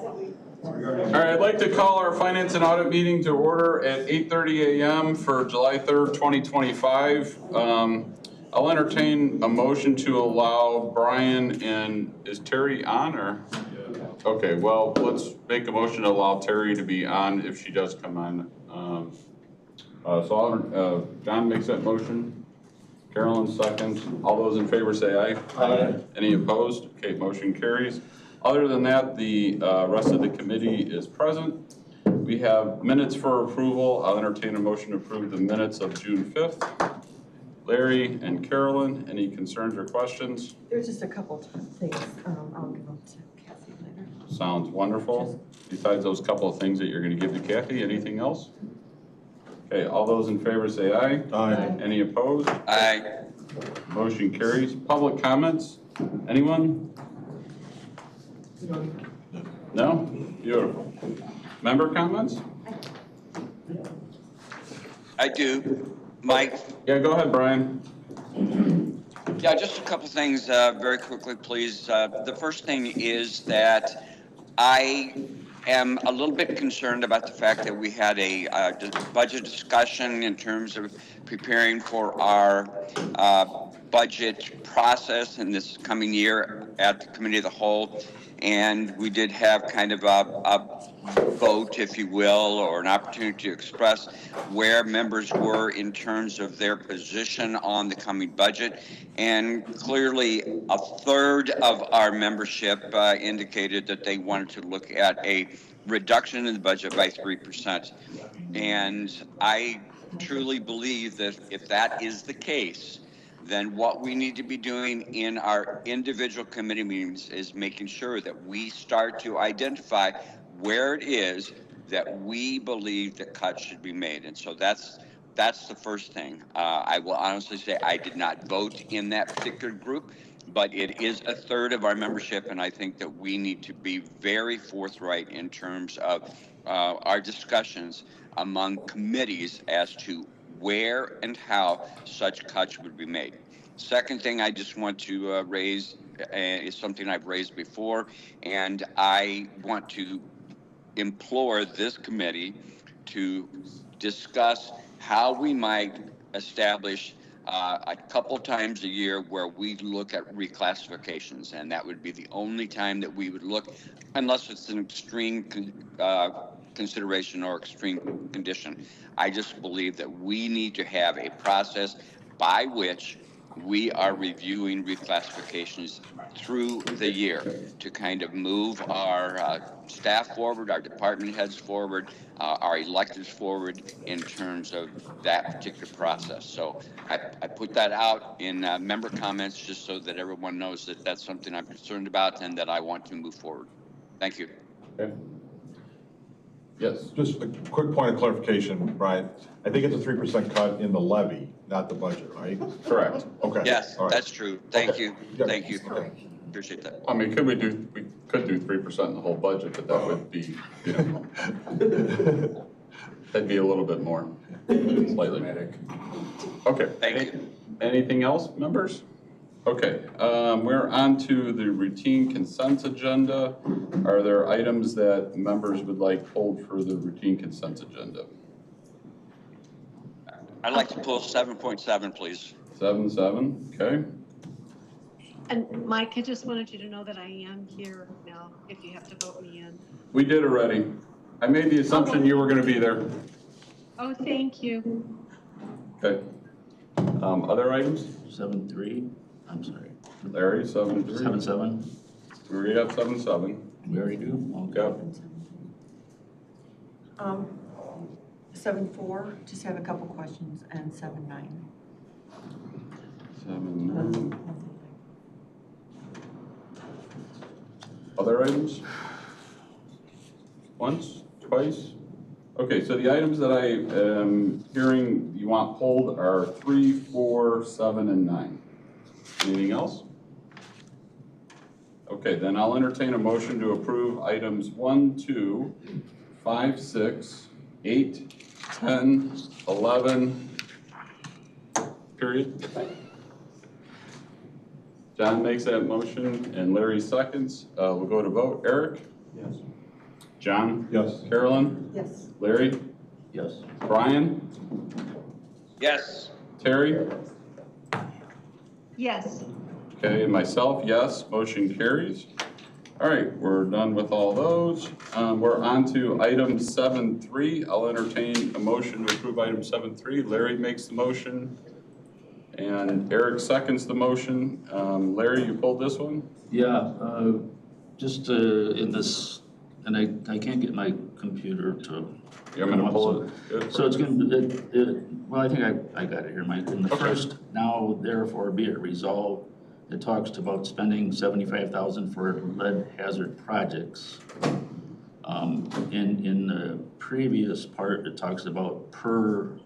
All right, I'd like to call our Finance and Audit meeting to order at 8:30 a.m. for July 3rd, 2025. I'll entertain a motion to allow Brian and, is Terry on or? Okay, well, let's make a motion to allow Terry to be on if she does come on. John makes that motion. Carolyn seconds. All those in favor say aye. Aye. Any opposed? Okay, motion carries. Other than that, the rest of the committee is present. We have minutes for approval. I'll entertain a motion to approve the minutes of June 5th. Larry and Carolyn, any concerns or questions? There's just a couple of things. I'll give them to Cassie later. Sounds wonderful. Besides those couple of things that you're going to give to Kathy, anything else? Okay, all those in favor say aye. Aye. Any opposed? Aye. Motion carries. Public comments? Anyone? No? Beautiful. Member comments? I do. Mike? Yeah, go ahead, Brian. Yeah, just a couple things very quickly, please. The first thing is that I am a little bit concerned about the fact that we had a budget discussion in terms of preparing for our budget process in this coming year at the Committee of the Whole. And we did have kind of a vote, if you will, or an opportunity to express where members were in terms of their position on the coming budget. And clearly, a third of our membership indicated that they wanted to look at a reduction in the budget by 3%. And I truly believe that if that is the case, then what we need to be doing in our individual committee meetings is making sure that we start to identify where it is that we believe that cuts should be made. And so that's the first thing. I will honestly say I did not vote in that particular group, but it is a third of our membership, and I think that we need to be very forthright in terms of our discussions among committees as to where and how such cuts would be made. Second thing I just want to raise is something I've raised before, and I want to implore this committee to discuss how we might establish a couple times a year where we look at reclassifications, and that would be the only time that we would look, unless it's an extreme consideration or extreme condition. I just believe that we need to have a process by which we are reviewing reclassifications through the year to kind of move our staff forward, our department heads forward, our electeds forward in terms of that particular process. So I put that out in member comments just so that everyone knows that that's something I'm concerned about and that I want to move forward. Thank you. Okay. Yes. Just a quick point of clarification, Brian. I think it's a 3% cut in the levy, not the budget, right? Correct. Okay. Yes, all right. that's true. Thank you. Yeah. Thank you. Okay. Appreciate that. I mean, we could do 3% in the whole budget, but that would be, you know, that'd be a little bit more, slightly. Okay. Thank you. Anything else, members? Okay, we're on to the routine consent agenda. Are there items that members would like pulled for the routine consent agenda? I'd like to pull 7.7, please. 7.7, okay. And Mike, I just wanted you to know that I am here now, if you have to vote me in. We did already. I made the assumption you were going to be there. Oh, thank you. Okay. Other items? 7.3. I'm sorry. Larry, 7.3. 7.7. We already got 7.7. We already do? Okay. 7.4, just have a couple questions, and 7.9. 7.9. Other items? Once, twice? Okay, so the items that I am hearing you want pulled are 3, 4, 7, and 9. Anything else? Okay, then I'll entertain a motion to approve items 1, 2, 5, 6, 8, 10, 11, period. John makes that motion and Larry seconds. We'll go to vote. Eric? Yes. John? Yes. Carolyn? Yes. Larry? Yes. Brian? Yes. Terry? Yes. Okay, and myself, yes, motion carries. All right, we're done with all those. We're on to item 7.3. I'll entertain a motion to approve item 7.3. Larry makes the motion and Eric seconds the motion. Larry, you pulled this one? Yeah, just in this, and I can't get my computer to. You're gonna pull it? Good. So it's gonna, well, I think I got it here, Mike. In the Okay. first, now therefore be it resolved, it talks about spending $75,000 for lead hazard projects. In the previous part, it talks about per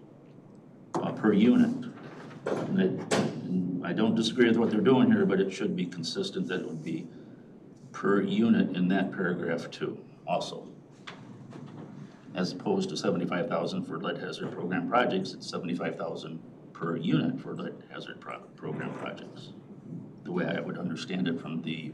unit. And I don't disagree with what they're doing here, but it should be consistent that it would be per unit in that paragraph too, also. As opposed to 75,000 for lead hazard program projects, it's 75,000 per unit for lead hazard program projects. The way I would understand it from the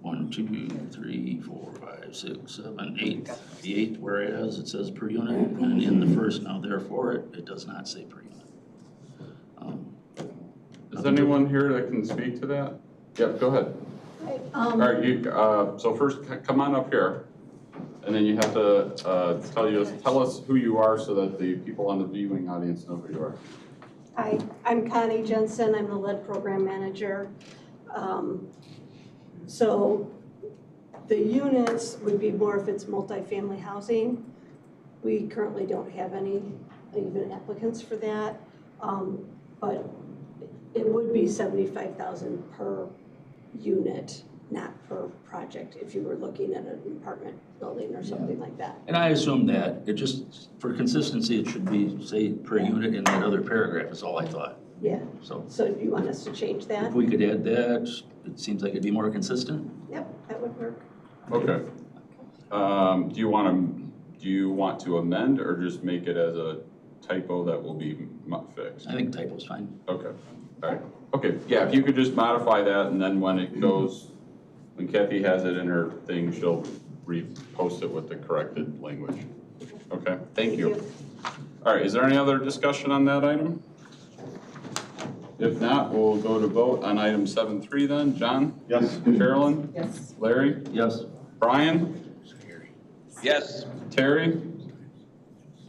1, 2, 3, 4, 5, 6, 7, 8. The 8, whereas it says per unit, and in the first now therefore it does not say per unit. Is anyone here that can speak to that? Yep, go ahead. All right, you, so first come on up here. And then you have to tell us who you are so that the people on the viewing audience know who you are. Hi, I'm Connie Jensen. I'm the lead program manager. So the units would be more if it's multifamily housing. We currently don't have any even applicants for that. But it would be 75,000 per unit, not per project, if you were looking at an apartment building or something like that. And I assume that, it just, for consistency, it should be, say, per unit in that other paragraph is all I thought. Yeah, So so you want us to change that? if we could add that, it seems like it'd be more consistent. Yep, that would work. Okay. Do you want to amend or just make it as a typo that will be fixed? I think typo's fine. Okay, all right. Okay, yeah, if you could just modify that and then when it goes, when Kathy has it in her thing, she'll repost it with the corrected language. Okay, thank you. All right, is there any other discussion on that item? If not, we'll go to vote on item 7.3 then. John? Yes. Carolyn? Yes. Larry? Yes. Brian? Yes. Terry?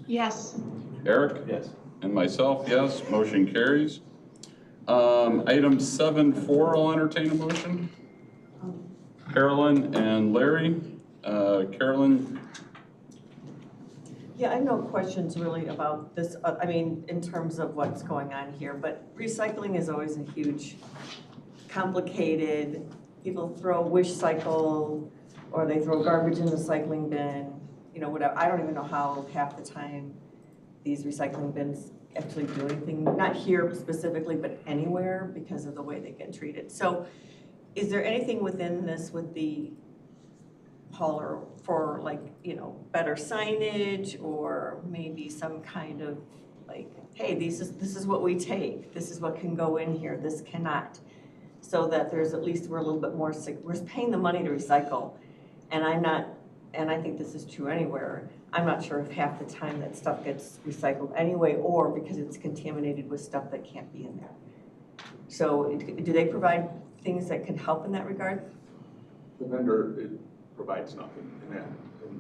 Yes. Eric? Yes. And myself, yes, motion carries. Item 7.4, I'll entertain a motion. Carolyn and Larry. Carolyn? Yeah, I have no questions really about this, I mean, in terms of what's going on here, but recycling is always a huge, complicated, people throw wish cycle, or they throw garbage in the recycling bin, you know, whatever. I don't even know how half the time these recycling bins actually do anything, not here specifically, but anywhere because of the way they get treated. So is there anything within this with the hauler for like, you know, better signage or maybe some kind of like, hey, this is what we take, this is what can go in here, this cannot. So that there's at least, we're a little bit more, we're paying the money to recycle. And I think this is true anywhere, I'm not sure if half the time that stuff gets recycled anyway, or because it's contaminated with stuff that can't be in there. So do they provide things that can help in that regard? The vendor, it provides nothing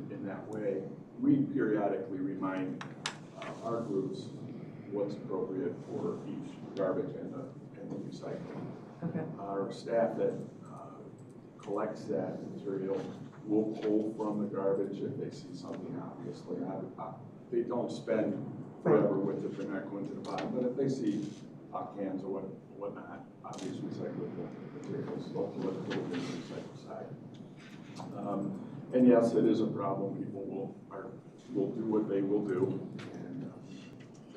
in that way. We periodically remind our groups what's appropriate for each garbage and the recycling. Okay. Our staff that collects that material will pull from the garbage if they see something, obviously. They don't spend forever with it, they're not going to the bottom, but if they see pop cans or whatnot, obvious recyclable materials, they'll pull it to the recycle side. And yes, it is a problem. People will do what they will do, and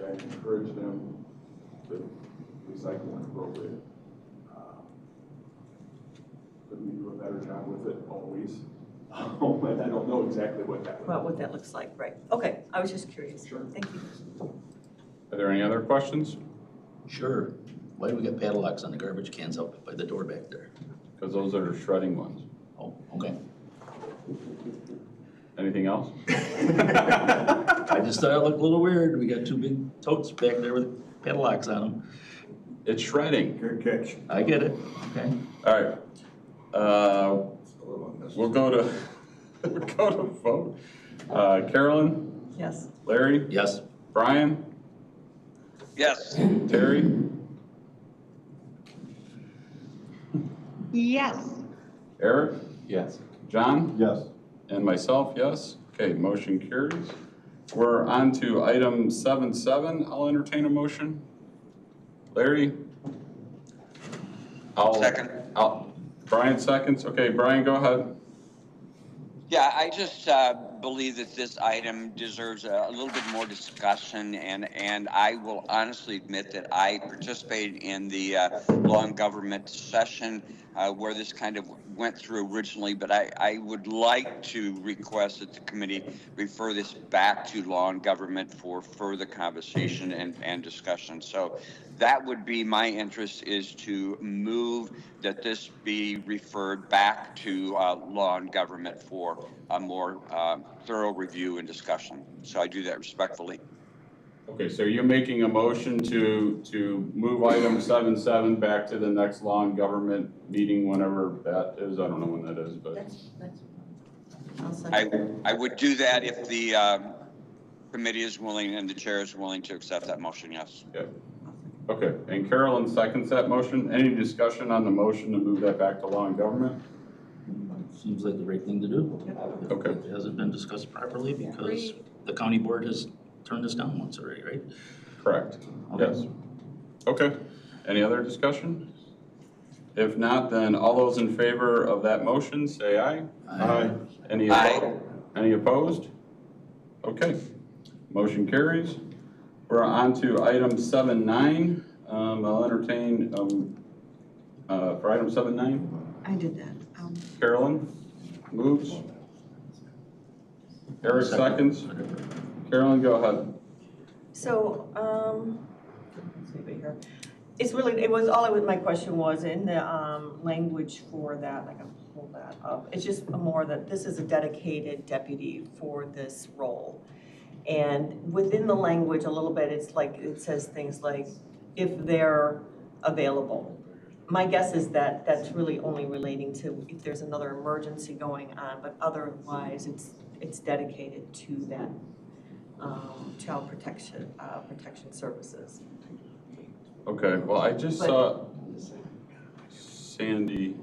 I encourage them to recycle when appropriate. Could we do a better job with it? Always. But I don't know exactly what that would Well, what that looks like, right. Okay, I was just curious. Sure. Thank you. Are there any other questions? Sure. Why do we got padlocks on the garbage cans out by the door back there? Because those are shredding ones. Oh, okay. Anything else? I just thought it looked a little weird. We got two big totes back there with padlocks on them. It's shredding. Good catch. I get it, okay. All right. We'll go to, we'll go to vote. Carolyn, Yes. Larry, Yes. Brian, Yes. Terry, Yes. Eric, Yes. John, Yes. and myself, yes. Okay, motion carries. We're on to item 7.7. I'll entertain a motion. Larry? Second. Brian seconds. Okay, Brian, go ahead. Yeah, I just believe that this item deserves a little bit more discussion, and I will honestly admit that I participated in the law and government session where this kind of went through originally, but I would like to request that the committee refer this back to law and government for further conversation and discussion. So that would be my interest, is to move that this be referred back to law and government for a more thorough review and discussion. So I do that respectfully. Okay, so you're making a motion to move item 7.7 back to the next law and government meeting, whenever that is. I don't know when that is, but. That's, I'll second. I would do that if the committee is willing and the chair is willing to accept that motion, yes. Okay. Okay, and Carolyn seconds that motion. Any discussion on the motion to move that back to law and government? Seems like the right thing to do. Okay. It hasn't been discussed properly because Agreed. the county board has turned us down once already, right? Correct. Okay. Yes. Okay. Any other discussion? If not, then all those in favor of that motion, say aye. Aye. Any Aye. opposed? Any opposed? Okay. Motion carries. We're on to item 7.9. I'll entertain, for item 7.9, I did that. Carolyn moves. Eric seconds. Whatever. Carolyn, go ahead. So, let's see right here. It's really, it was, my question was in the, language for that, I can pull that up. It's just more that this is a dedicated deputy for this role. And within the language a little bit, it's like, it says things like, if they're available. My guess is that that's really only relating to if there's another emergency going on, but otherwise it's dedicated to that child protection services. Okay, well, I just But- saw Sandy.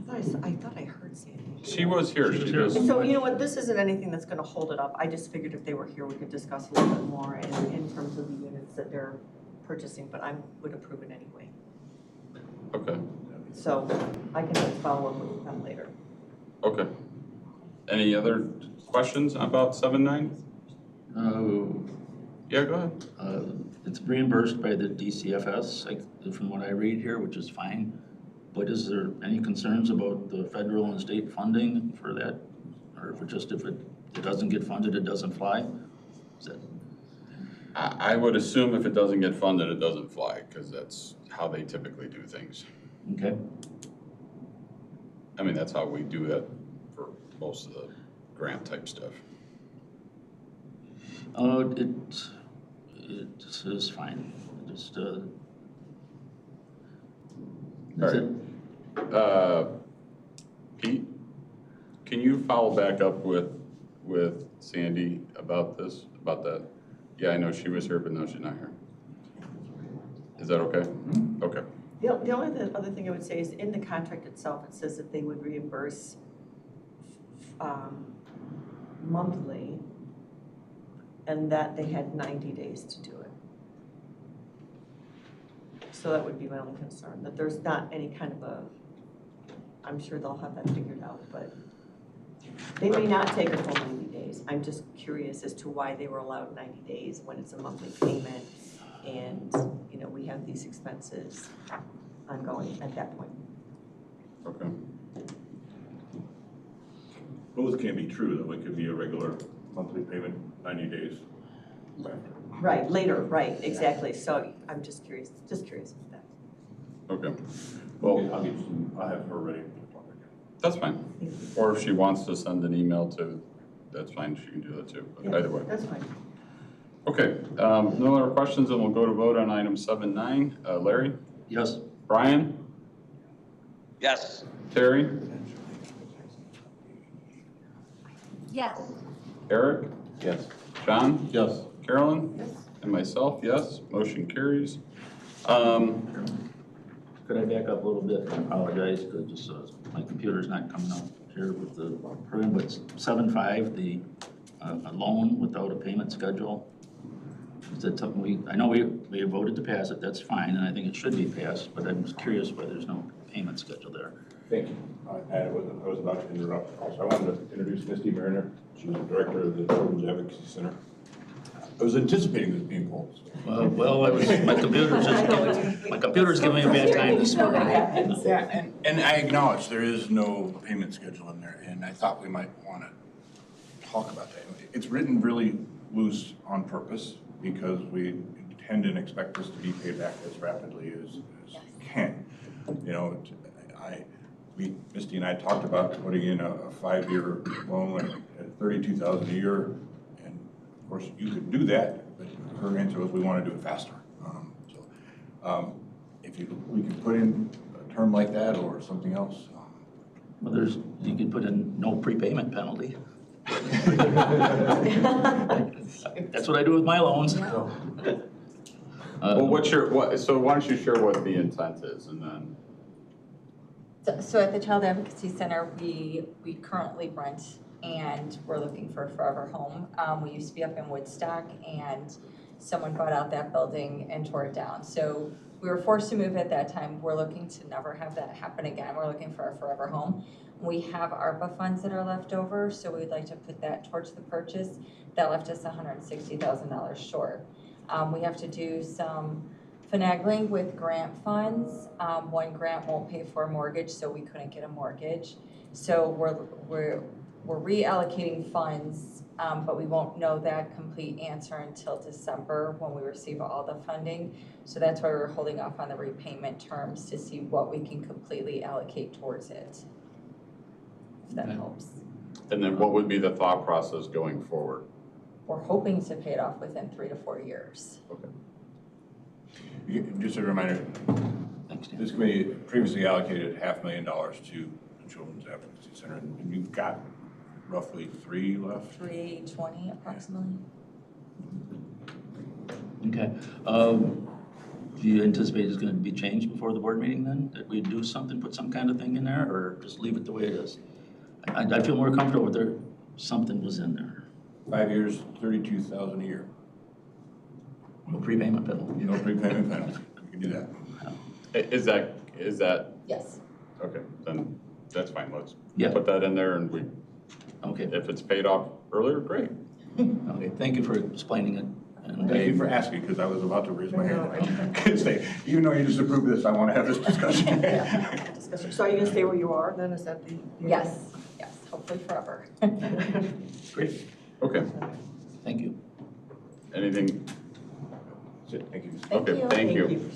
I thought I heard Sandy. She was here. She just, And so, you know what, this isn't anything that's gonna hold it up. I just figured if they were here, we could discuss a little bit more in terms of the units that they're purchasing, but I would approve it anyway. okay, So I can just follow up with them later. okay. Any other questions about 7.9? Yeah, go ahead. It's reimbursed by the DCFS, from what I read here, which is fine. But is there any concerns about the federal and state funding for that? Or if it doesn't get funded, it doesn't fly? Is that? I would assume if it doesn't get funded, it doesn't fly, because that's how they typically do things. Okay. I mean, that's how we do that for most of the grant type stuff. It is fine. Just, All that's right. it. Pete, can you follow back up with Sandy about this, about that? Yeah, I know she was here, but no, she's not here. Is that okay? Okay. The only other thing I would say is in the contract itself, it says that they would reimburse monthly and that they had 90 days to do it. So that would be my only concern, that there's not any kind of a, I'm sure they'll have that figured out, but they may not take a full 90 days. I'm just curious as to why they were allowed 90 days when it's a monthly payment and, you know, we have these expenses ongoing at that point. Okay. Both can be true, though. It could be a regular monthly payment, 90 days. Right, later, right, exactly. So I'm just curious about that. Okay. Well, I'll have her ready. that's fine. Or if she wants to send an email to that's fine, she can do that too, but either way. That's fine. Okay, no other questions, and we'll go to vote on item 7.9. Larry? Yes. Brian? Yes. Terry? Yes. Eric? Yes. John? Yes. Carolyn? Yes. And myself, yes, motion carries. Could I back up a little bit? I apologize, because just, my computer's not coming up here with the program, but 7.5, the, a loan without a payment schedule. Is that something I know we voted to pass it, that's fine, and I think it should be passed, but I'm just curious why there's no payment schedule there. Thank you. I was about to interrupt also. I wanted to introduce Misty Mariner. She's the director of the Children's Advocacy Center. I was anticipating this being pulled. Well, my computer's giving me a bad time this morning. Yeah, and I acknowledge there is no payment schedule in there, and I thought we might want to talk about that. It's written really loose on purpose because we intend and expect this to be paid back as rapidly as we can. You know, Misty and I talked about putting in a 5-year loan at $32,000 a year, and of course you could do that, but her answer was we want to do it faster. If we could put in a term like that or something else. Well, you could put in no prepayment penalty. That's what I do with my loans. Well, so why don't you share what the intent is, and then. So at the Child Advocacy Center, we currently rent, and we're looking for a forever home. We used to be up in Woodstock, and someone bought out that building and tore it down. So we were forced to move at that time. We're looking to never have that happen again. We're looking for a forever home. We have ARPA funds that are left over, so we'd like to put that towards the purchase. That left us $160,000 short. We have to do some finagling with grant funds. One grant won't pay for a mortgage, so we couldn't get a mortgage. So we're reallocating funds, but we won't know that complete answer until December when we receive all the funding. So that's why we're holding off on the repayment terms to see what we can completely allocate towards it, if that helps. And then what would be the thought process going forward? We're hoping to pay it off within 3 to 4 years. Okay. Just a reminder, Thanks, Dan. this committee previously allocated $500,000 to the Children's Advocacy Center, and you've got roughly 3 left. 320 approximately. Okay. Do you anticipate it's going to be changed before the board meeting then? That we do something, put some kind of thing in there, or just leave it the way it is? I feel more comfortable with there, something was in there. 5 years, $32,000 a year. No prepayment penalty. No prepayment penalty. You can do that. Is that, Yes. okay, then that's fine, let's Yeah. put that in there, and Okay. if it's paid off earlier, great. Okay. Thank you for explaining it. And Thank you for asking, because I was about to raise my hand. Say, even though you just approved this, I want to have this discussion. Discussion. So are you gonna stay where you are then? Is that the? Yes. Yes. Hopefully forever. Great. Okay, Thank you. anything? Thank you. Thank you. Thank you.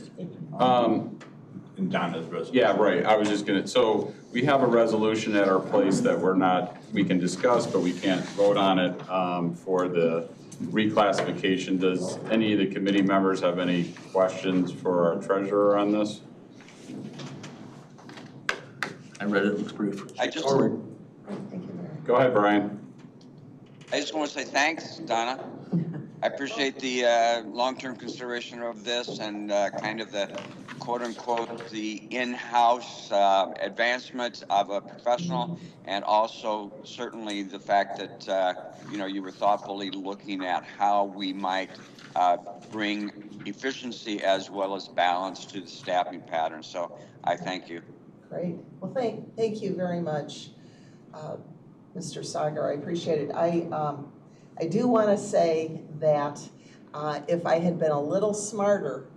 And Donna's resolution. Yeah, right, I was just gonna, so we have a resolution at our place that we can discuss, but we can't vote on it for the reclassification. Does any of the committee members have any questions for our treasurer on this? I read it, it looks pretty I just- straightforward. Go ahead, Brian. I just want to say thanks, Donna. I appreciate the long-term consideration of this and kind of the quote-unquote the in-house advancement of a professional, and also certainly the fact that you were thoughtfully looking at how we might bring efficiency as well as balance to the staffing pattern. So I thank you. Great. Well, thank you very much, Mr. Sagar. I appreciate it. I do want to say that if I had been a little smarter,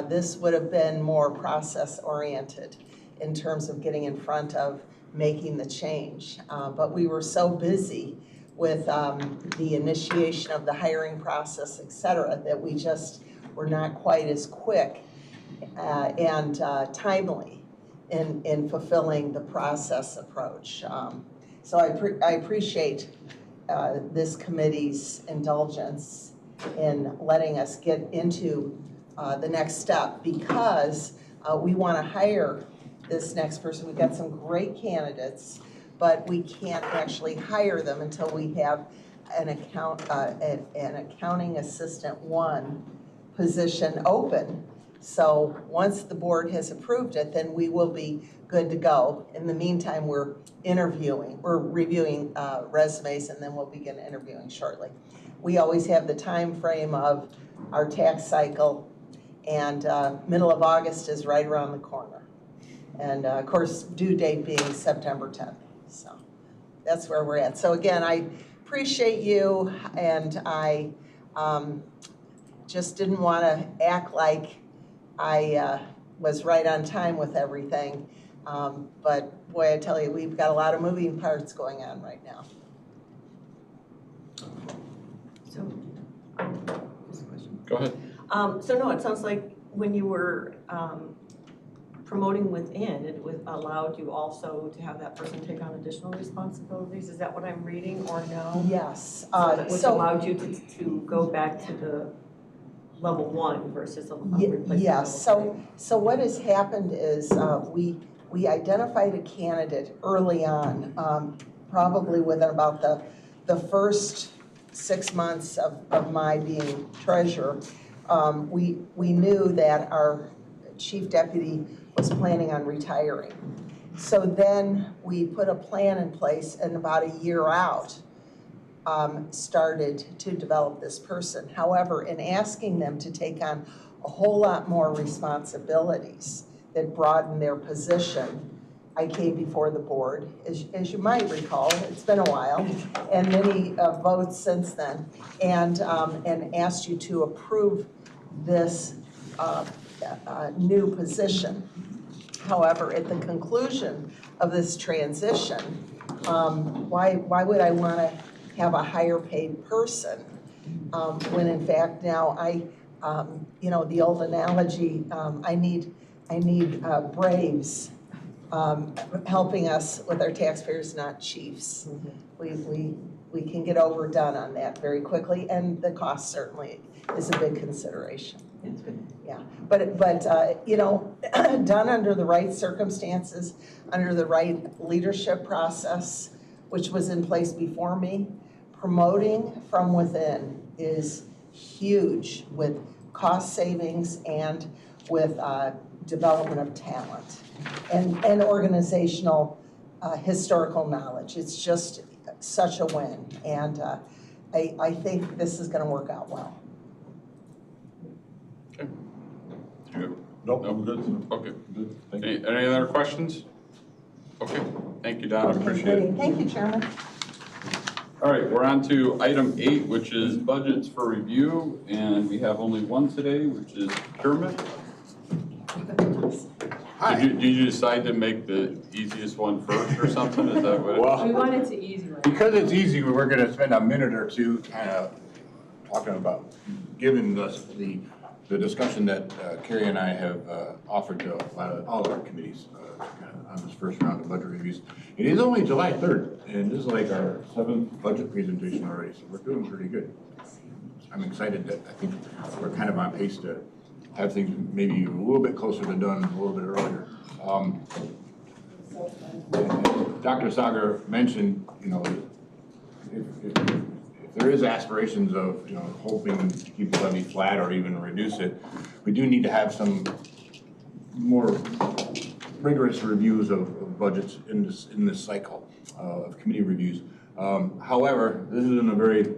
this would have been more process-oriented in terms of getting in front of making the change. But we were so busy with the initiation of the hiring process, et cetera, that we just were not quite as quick and timely in fulfilling the process approach. So I appreciate this committee's indulgence in letting us get into the next step, because we want to hire this next person. We've got some great candidates, but we can't actually hire them until we have an accounting assistant 1 position open. So once the board has approved it, then we will be good to go. In the meantime, we're reviewing resumes, and then we'll begin interviewing shortly. We always have the time frame of our tax cycle, and middle of August is right around the corner. And of course, due date being September 10th. So that's where we're at. So again, I appreciate you, and I just didn't want to act like I was right on time with everything. But boy, I tell you, we've got a lot of moving parts going on right now. So, just a question. Go ahead. So no, it sounds like when you were promoting within, it allowed you also to have that person take on additional responsibilities. Is that what I'm reading, or no? Yes. Which allowed you to go back to the level 1 versus a replacement yes. level 3. So what has happened is we identified a candidate early on, probably within about the first 6 months of my being treasurer. We knew that our chief deputy was planning on retiring. So then we put a plan in place, and about a year out, started to develop this person. However, in asking them to take on a whole lot more responsibilities that broaden their position, I came before the board, as you might recall, it's been a while, and many votes since then, and asked you to approve this new position. However, at the conclusion of this transition, why would I want to have a higher paid person when in fact now the old analogy, I need braves helping us with our taxpayers, not chiefs. We can get overdone on that very quickly, and the cost certainly is a big consideration. Yeah, but done under the right circumstances, under the right leadership process, which was in place before me, promoting from within is huge with cost savings and with development of talent and organizational historical knowledge. It's just such a win, and I think this is going to work out well. Okay. Nope, I'm good. Okay. Good, thank you. Any other questions? Okay, thank you, Don, appreciate it. Thank you, Chairman. All right, we're on to item 8, which is budgets for review, and we have only one today, which is procurement. Did you decide to make the easiest one first or something? Is that what? Well, We wanted to easy one. because it's easy, we're gonna spend a minute or two kind of talking about, giving us the discussion that Carrie and I have offered to all of our committees on this first round of budget reviews. It is only July 3rd, and this is like our 7th budget presentation already, so we're doing pretty good. I'm excited that I think we're kind of on pace to have things maybe a little bit closer to done, a little bit earlier. Dr. Sagar mentioned, if there is aspirations of, hoping to keep the levy flat or even reduce it, we do need to have some more rigorous reviews of budgets in this cycle of committee reviews. However, this is in a very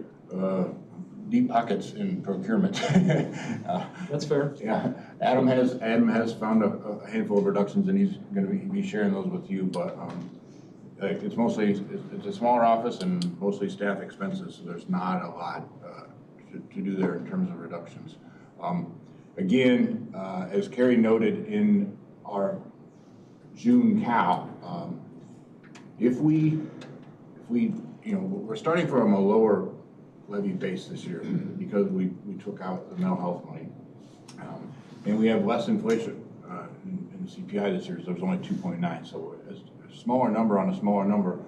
deep pockets in procurement. That's fair. Yeah, Adam has found a handful of reductions, and he's going to be sharing those with you. But it's a smaller office and mostly staff expenses, so there's not a lot to do there in terms of reductions. Again, as Carrie noted in our June CAL, if we we're starting from a lower levy base this year because we took out the mental health money, and we have less inflation in CPI this year. So there's only 2.9, so a smaller number on a smaller number.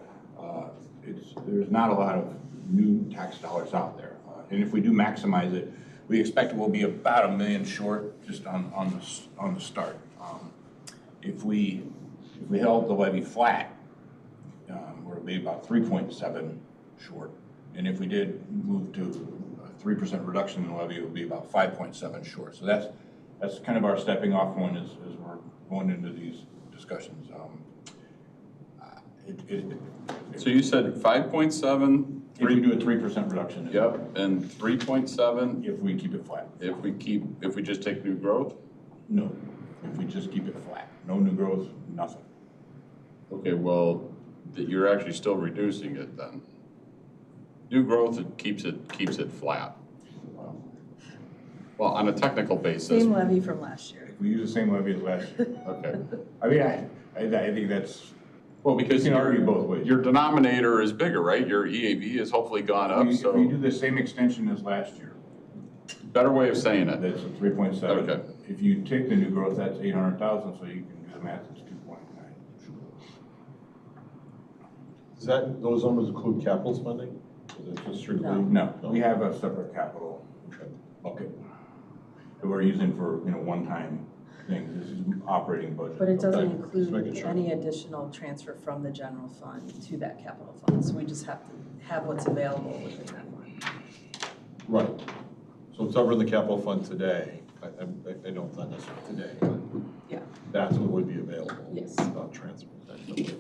There's not a lot of new tax dollars out there. And if we do maximize it, we expect we'll be about $1 million short just on the start. If we held the levy flat, we're be about 3.7 short. And if we did move to a 3% reduction in the levy, it would be about 5.7 short. So that's kind of our stepping off point as we're going into these discussions. So you said 5.7? If we do a 3% reduction. Yep, and 3.7 If we keep it flat. if we just take new growth? No, if we just keep it flat. No new growth, nothing. Okay, well, you're actually still reducing it then. New growth, it keeps it flat. Well, on a technical basis. Same levy from last year. If we use the same levy as last year. Okay. I mean, I think that's, Well, because you can argue both ways. your denominator is bigger, right? Your EAV has hopefully gone up, If so we do the same extension as last year, better way of saying it. that's a 3.7. Okay. If you take the new growth, that's 800,000, so you can do the math, it's 2.9. Does those numbers include capital spending? Is it just strictly? No, we have a separate capital bucket that we're using for, one-time things. This is operating budget. But it doesn't Okay, just making include sure. any additional transfer from the general fund to that capital fund. So we just have to have what's available within that fund. Right. So it's over in the capital fund today. I know it's not necessarily today, but Yeah. that's what would be available. Yes. Not transfer. Okay.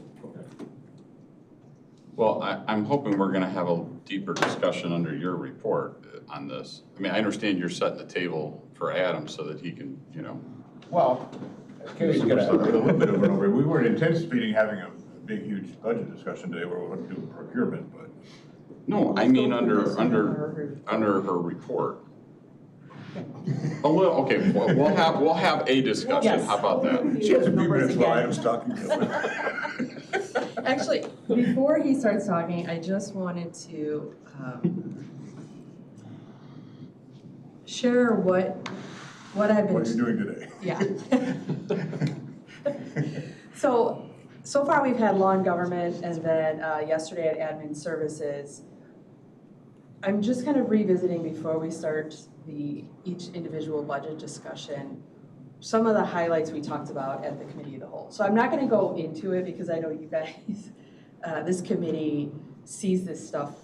Well, I'm hoping we're gonna have a deeper discussion under your report on this. I mean, I understand you're setting the table for Adam so that he can, Well, Kenny's got a little bit of an overview. We weren't anticipating having a big, huge budget discussion today where we're going to do procurement, but. No, I mean under her report. A little, okay, we'll have a discussion, Yes. how about that? She has a few minutes while Adam's talking. Actually, before he starts talking, I just wanted to share what I've been. What you're doing today. Yeah. So far we've had law and government, and then yesterday at admin services. I'm just kind of revisiting before we start each individual budget discussion, some of the highlights we talked about at the committee of the whole. So I'm not gonna go into it because I know you guys, this committee sees this stuff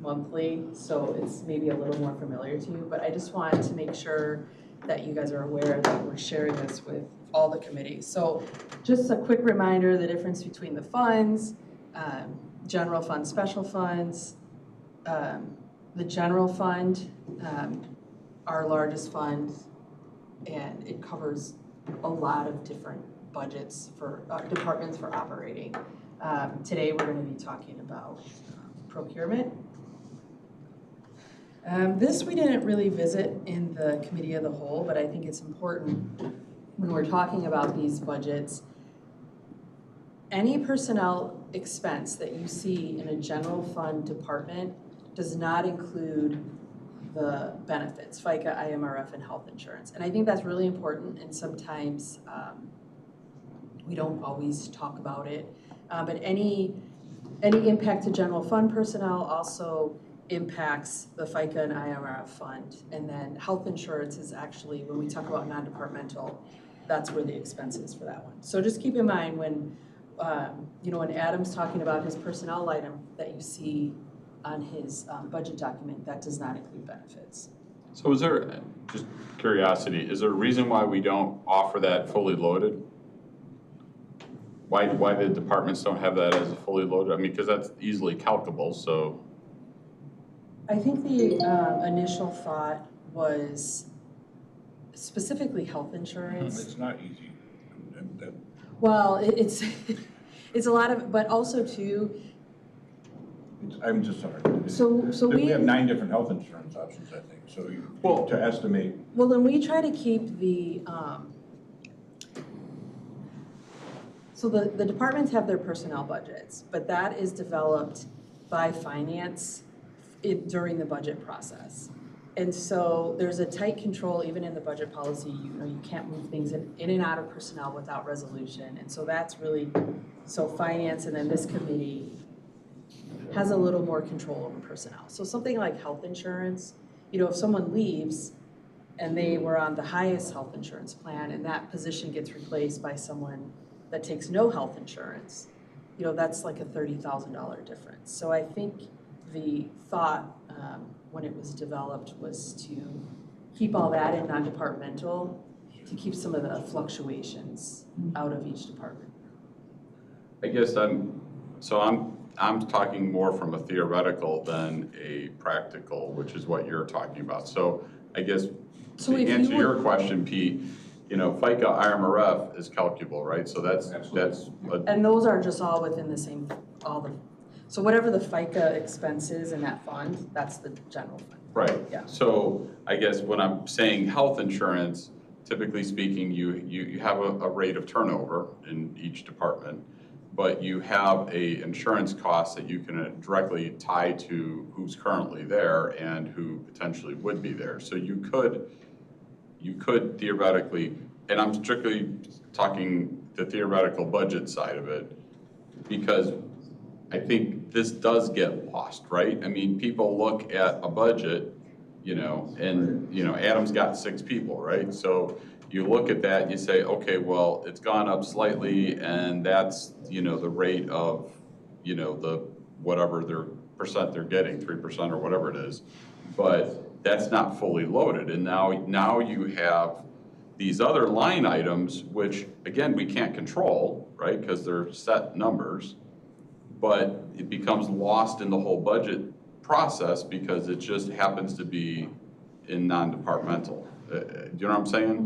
monthly, so it's maybe a little more familiar to you, but I just wanted to make sure that you guys are aware that we're sharing this with all the committees. So just a quick reminder, the difference between the funds, general fund, special funds, the general fund, our largest fund, and it covers a lot of different budgets for departments for operating. Today we're going to be talking about procurement. This we didn't really visit in the committee of the whole, but I think it's important when we're talking about these budgets. Any personnel expense that you see in a general fund department does not include the benefits, FICA, IMRF, and health insurance. And I think that's really important, and sometimes we don't always talk about it. But any impact to general fund personnel also impacts the FICA and IMRF fund. And then health insurance is actually, when we talk about non-departmental, that's where the expense is for that one. So just keep in mind when, when Adam's talking about his personnel item that you see on his budget document, that does not include benefits. So is there, just curiosity, is there a reason why we don't offer that fully loaded? Why the departments don't have that as a fully loaded? I mean, because that's easily calculable, so. I think the initial thought was specifically health insurance. It's not easy. Well, it's a lot of, but also too. I'm just sorry. So we we have 9 different health insurance options, I think, so to estimate. Well, then we try to keep the, so the departments have their personnel budgets, but that is developed by finance during the budget process. And so there's a tight control, even in the budget policy, you can't move things in and out of personnel without resolution. And so that's really, so finance and then this committee has a little more control over personnel. So something like health insurance, if someone leaves and they were on the highest health insurance plan and that position gets replaced by someone that takes no health insurance, that's like a $30,000 difference. So I think the thought when it was developed was to keep all that in non-departmental, to keep some of the fluctuations out of each department. I guess I'm talking more from a theoretical than a practical, which is what you're talking about. So I guess to answer your question, Pete, FICA IMRF is calculable, right? So that's and those are just all within the same, so whatever the FICA expense is in that fund, that's the general fund. right. Yeah. So I guess when I'm saying health insurance, typically speaking, you have a rate of turnover in each department, but you have a insurance cost that you can directly tie to who's currently there and who potentially would be there. So you could theoretically, and I'm strictly talking the theoretical budget side of it, because I think this does get lost, right? I mean, people look at a budget, and, Adam's got 6 people, right? So you look at that and you say, okay, well, it's gone up slightly and that's, the rate of, the whatever their percent they're getting, 3% or whatever it is. But that's not fully loaded. And now you have these other line items, which again, we can't control, right? Because they're set numbers, but it becomes lost in the whole budget process because it just happens to be in non-departmental. Do you know what I'm saying?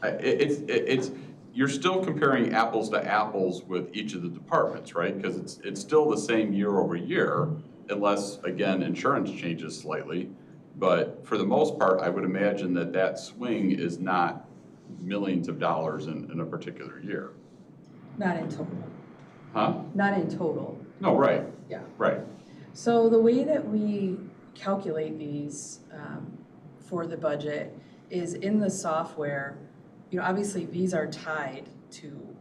Mm-hmm. You're still comparing apples to apples with each of the departments, right? Because it's still the same year over year, unless, again, insurance changes slightly. But for the most part, I would imagine that swing is not millions of dollars in a particular year. Not in total. Huh? Not in total. No, right. Yeah. Right. So the way that we calculate these for the budget is in the software. Obviously these are tied to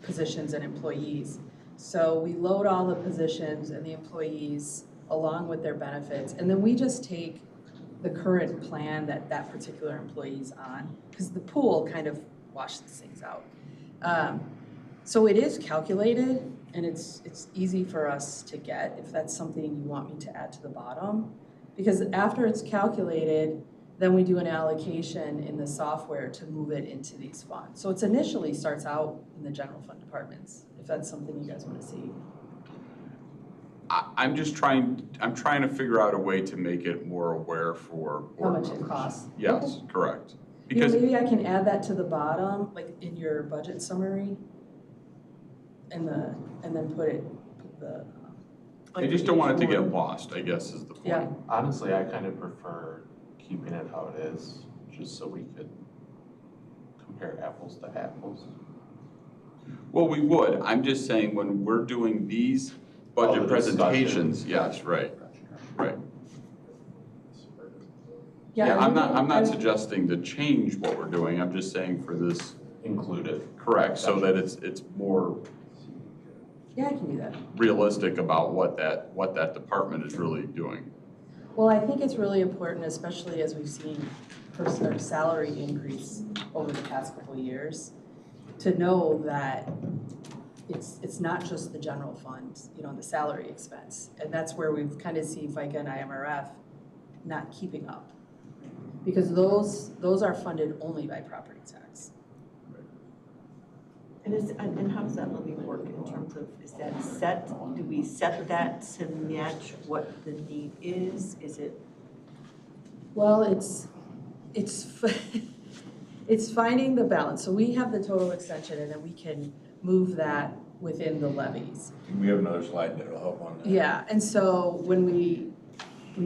positions and employees. So we load all the positions and the employees along with their benefits, and then we just take the current plan that particular employee's on, because the pool kind of washes things out. So it is calculated, and it's easy for us to get if that's something you want me to add to the bottom. Because after it's calculated, then we do an allocation in the software to move it into these funds. So it initially starts out in the general fund departments, if that's something you guys want to see. I'm trying to figure out a way to make it more aware for board How much it members. costs. Yes, Okay. correct. Because Maybe I can add that to the bottom, like in your budget summary, and then put the. I just don't want it to get lost, I guess is the point. Yeah. Honestly, I kind of prefer keeping it how it is, just so we could compare apples to apples. Well, we would. I'm just saying when we're doing these budget the presentations, yes, right, right. Yeah, I'm not suggesting to change what we're doing. I'm just saying for this. Included. Correct, so that it's more Yeah, I can do that. realistic about what that department is really doing. Well, I think it's really important, especially as we've seen our salary increase over the past couple of years, to know that it's not just the general fund, the salary expense. And that's where we've kind of seen FICA and IMRF not keeping up. Because those are funded only by property tax. And how does that levy work in terms of, is that set, do we set that to match what the need is? Is it? Well, it's finding the balance. So we have the total extension and then we can move that within the levies. We have another slide that'll help on that. Yeah, and so when we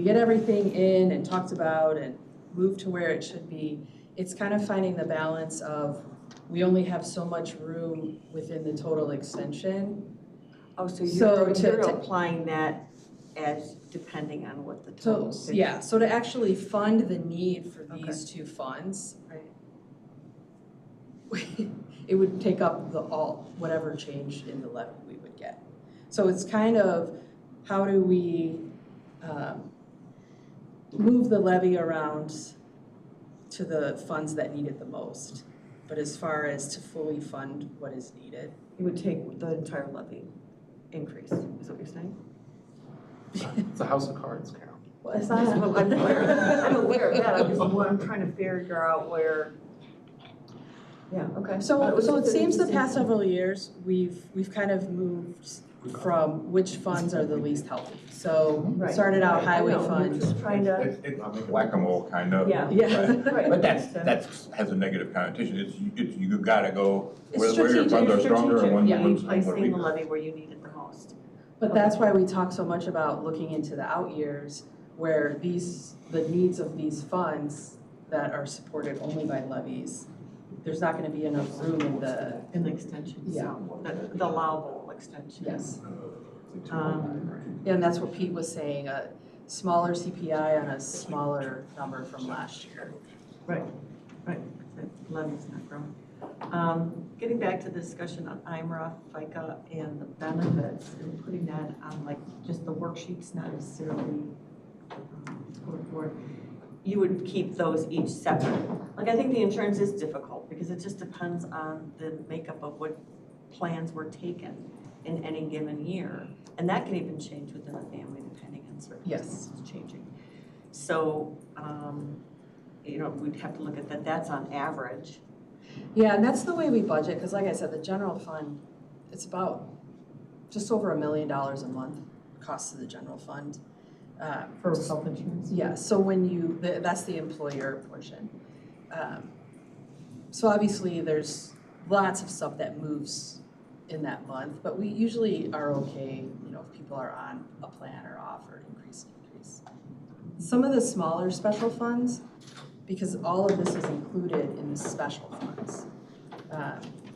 get everything in and talked about and move to where it should be, it's kind of finding the balance of, we only have so much room within the total extension. Oh, so So you're to- applying that as depending on what the total. So, yeah, so to actually fund the need for these Okay. two funds, Right. it would take up whatever change in the levy we would get. So it's kind of how do we move the levy around to the funds that need it the most? But as far as to fully fund what is needed. You would take the entire levy increase, is what you're saying? It's a house of cards, Carol. Well, it's not, I'm aware of that, I'm trying to figure out where, yeah, okay. So it seems the past several years, we've kind of moved from which funds are the least healthy. So Right. started out highway I know, we're fund. just trying to, It's whack-a-mole kind of. Yeah. Yeah. Right. But that's has a negative connotation. It's you gotta go It's where your strategic. funds are stronger and ones Yeah. ones are placing the weaker. levy where you need it the most. But that's why we talk so much about looking into the out years where the needs of these funds that are supported only by levies, there's not gonna be enough room in the. In the extensions. Yeah. The allowable extension. Yes. Yeah, And that's what Pete was saying, a smaller CPI on a smaller number from last year. right, the levy's not growing. Getting back to the discussion on IMRA, FICA, and the benefits, and putting that on like just the worksheets, not necessarily going forward. You would keep those each separate. Like, I think the insurance is difficult because it just depends on the makeup of what plans were taken in any given year. And that can even change within a family depending on circumstances changing. So, we'd have to look at that, that's on average. Yeah, and that's the way we budget, because like I said, the general fund, it's about just over $1 million a month, cost of the general fund. For health insurance? Yeah, so when that's the employer portion. So obviously there's lots of stuff that moves in that month, but we usually are okay, if people are on a plan or off or increase. Some of the smaller special funds, because all of this is included in the special funds.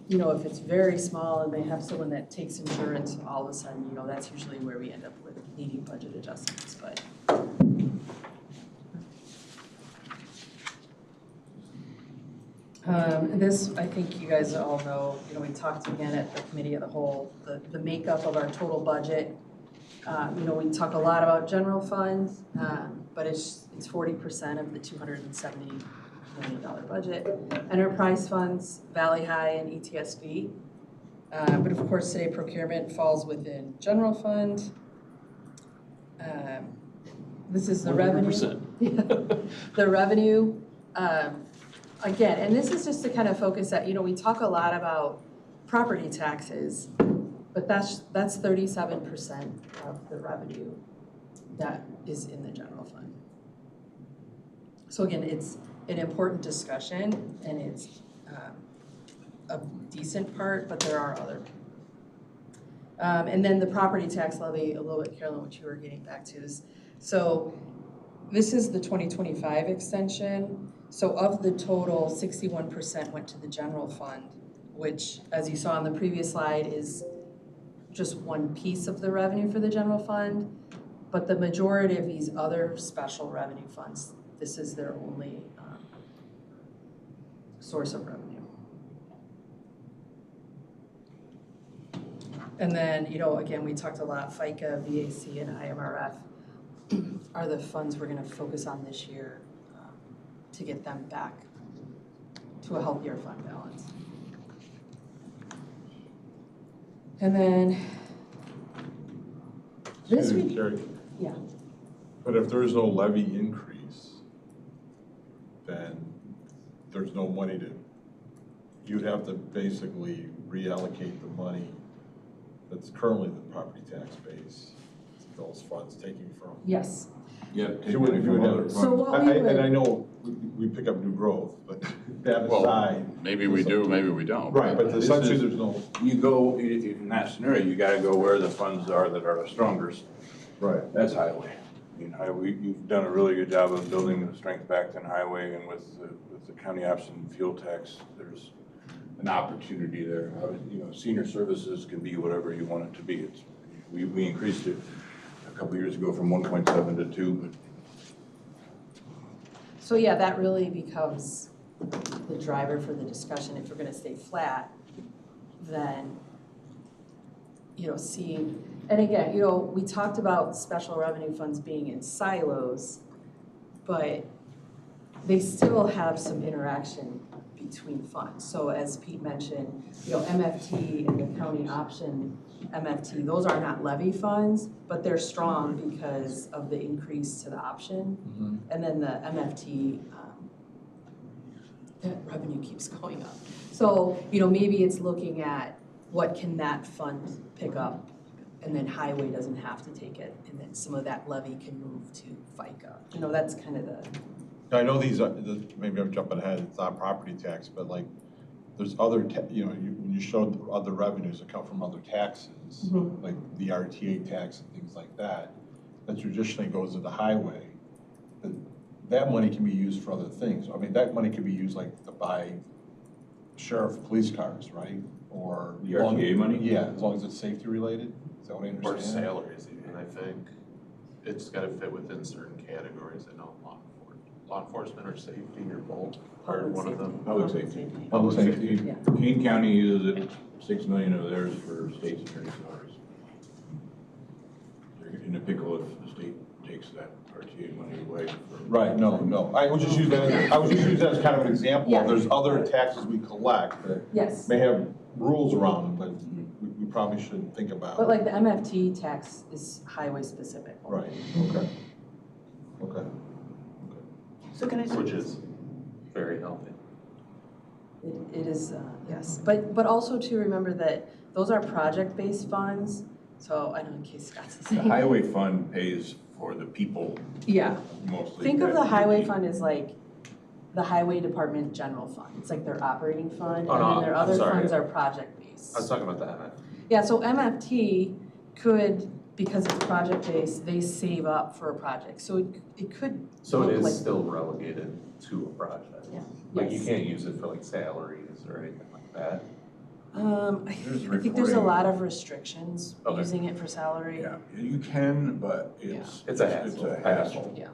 If it's very small and they have someone that takes insurance, all of a sudden, that's usually where we end up with needing budget adjustments, but. This, I think you guys all know, we talked again at the committee of the whole, the makeup of our total budget. We talk a lot about general funds, but it's 40% of the $270 million budget. Enterprise funds, Valley High and ETSB. But of course, today procurement falls within general fund. This is the revenue. 100%. The revenue, again, and this is just to kind of focus that, we talk a lot about property taxes, but that's 37% of the revenue that is in the general fund. So again, it's an important discussion and it's a decent part, but there are other. And then the property tax levy, a little bit, Carolyn, what you were getting back to is, so this is the 2025 extension. So of the total, 61% went to the general fund, which, as you saw on the previous slide, is just one piece of the revenue for the general fund. But the majority of these other special revenue funds, this is their only source of revenue. And then, again, we talked a lot, FICA, VAC, and IMRF are the funds we're gonna focus on this year to get them back to a healthier fund balance. And then this Excuse me, week, Carrie, yeah, but if there's no levy increase, then there's no money you'd have to basically reallocate the money that's currently the property tax base, those funds taking from. yes. Yeah. You would have. So what we would. And I know we pick up new growth, but that Well, aside. maybe we do, maybe we don't. Right, but This essentially is- there's no. You go, in that scenario, you gotta go where the funds are that are the strongest. Right. That's highway. You've done a really good job of building the strength back in highway, and with the county ops and fuel tax, there's an opportunity there. Senior services can be whatever you want it to be. We increased it a couple years ago from 1.7 to 2, but. So yeah, that really becomes the driver for the discussion. If we're gonna stay flat, then, seeing, And again, you know, we talked about special revenue funds being in silos, but they still have some interaction between funds. So as Pete mentioned, you know, MFT and the county option MFT, those are not levy funds, but they're strong because of the increase to the option. And then the MFT, that revenue keeps going up. So, you know, maybe it's looking at what can that fund pick up, and then highway doesn't have to take it, and then some of that levy can move to FICA. You know, that's kind of the. I know these are, maybe I'm jumping ahead, it's not property tax, but like, there's other, when you showed other revenues that come from other taxes, like the RTA tax and things like that traditionally goes to the highway. But that money can be used for other things. I mean, that money can be used like to buy sheriff police cars, right? Or. The RTA money? Yeah, as long as it's safety related, is that what I understand? Or salaries even, I think. It's gotta fit within certain categories. I know law enforcement or safety or both, or one of them. Public safety. Public safety. Yeah. Kane County uses it, 6 million of theirs for state's attorney's salaries. They're in a pickle if the state takes that RTA money away. Right, no, I was just using that as kind of an example. Yeah. There's other taxes we collect that Yes. may have rules around them, but we probably shouldn't think about. But like the MFT tax is highway specific. Right, okay. So can I Which is very healthy. It is, yes, but also to remember that those are project-based funds, so I don't know in case Scott's the The same. highway fund pays for the people Yeah, mostly. think of that the highway need. fund as like the highway department general fund. It's like their operating fund, Oh, and no, then their I'm other sorry. funds are project-based. I was talking about the MF. Yeah, so MFT could, because it's project-based, they save up for a project, so it could So it look is like. still relegated to a project? Yeah. Like you Yes. can't use it for like salaries or anything like that? I think there's a lot of restrictions Okay. using it for salary. Yeah, you can, but it's. It's a hassle. It's a hassle. Yeah.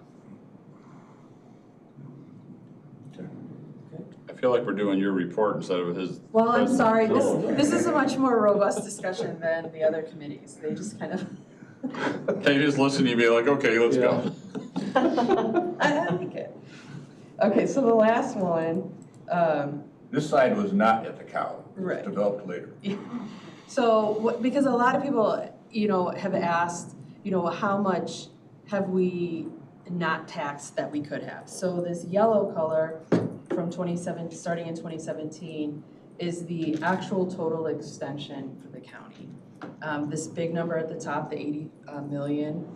I feel like we're doing your report instead of his. Well, I'm sorry, presentation. this is a much more robust discussion than the other committees. They just kind of. They just listen to you be like, okay, let's go. I like it. Okay, so the last one, This side was not at the cow. It was Right. developed later. so, because a lot of people, you know, have asked, you know, how much have we not taxed that we could have? So this yellow color from starting in 2017 is the actual total extension for the county. This big number at the top, the 80 million,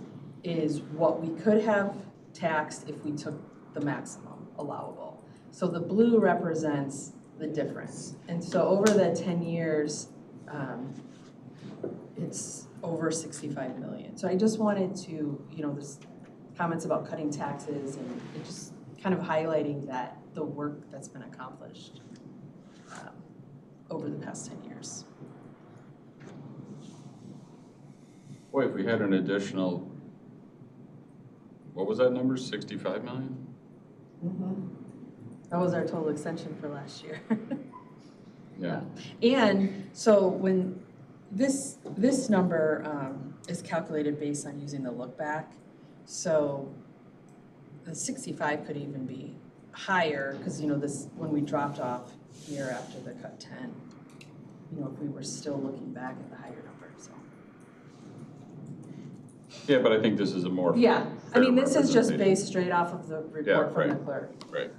is what we could have taxed if we took the maximum allowable. So the blue represents the difference. And so over the 10 years, it's over 65 million. So I just wanted to, you know, there's comments about cutting taxes and it just kind of highlighting that the work that's been accomplished over the past 10 years. Boy, if we had an additional, what was that number, 65 million? That was our total extension for last year. Yeah. And so when this number is calculated based on using the look back, so the 65 could even be higher because, you know, this, when we dropped off here after the cut 10, you know, if we were still looking back at the higher number, so. Yeah, but I think this is a more. Yeah, I mean, this is just representation. based straight off of the report from the right. clerk. Right.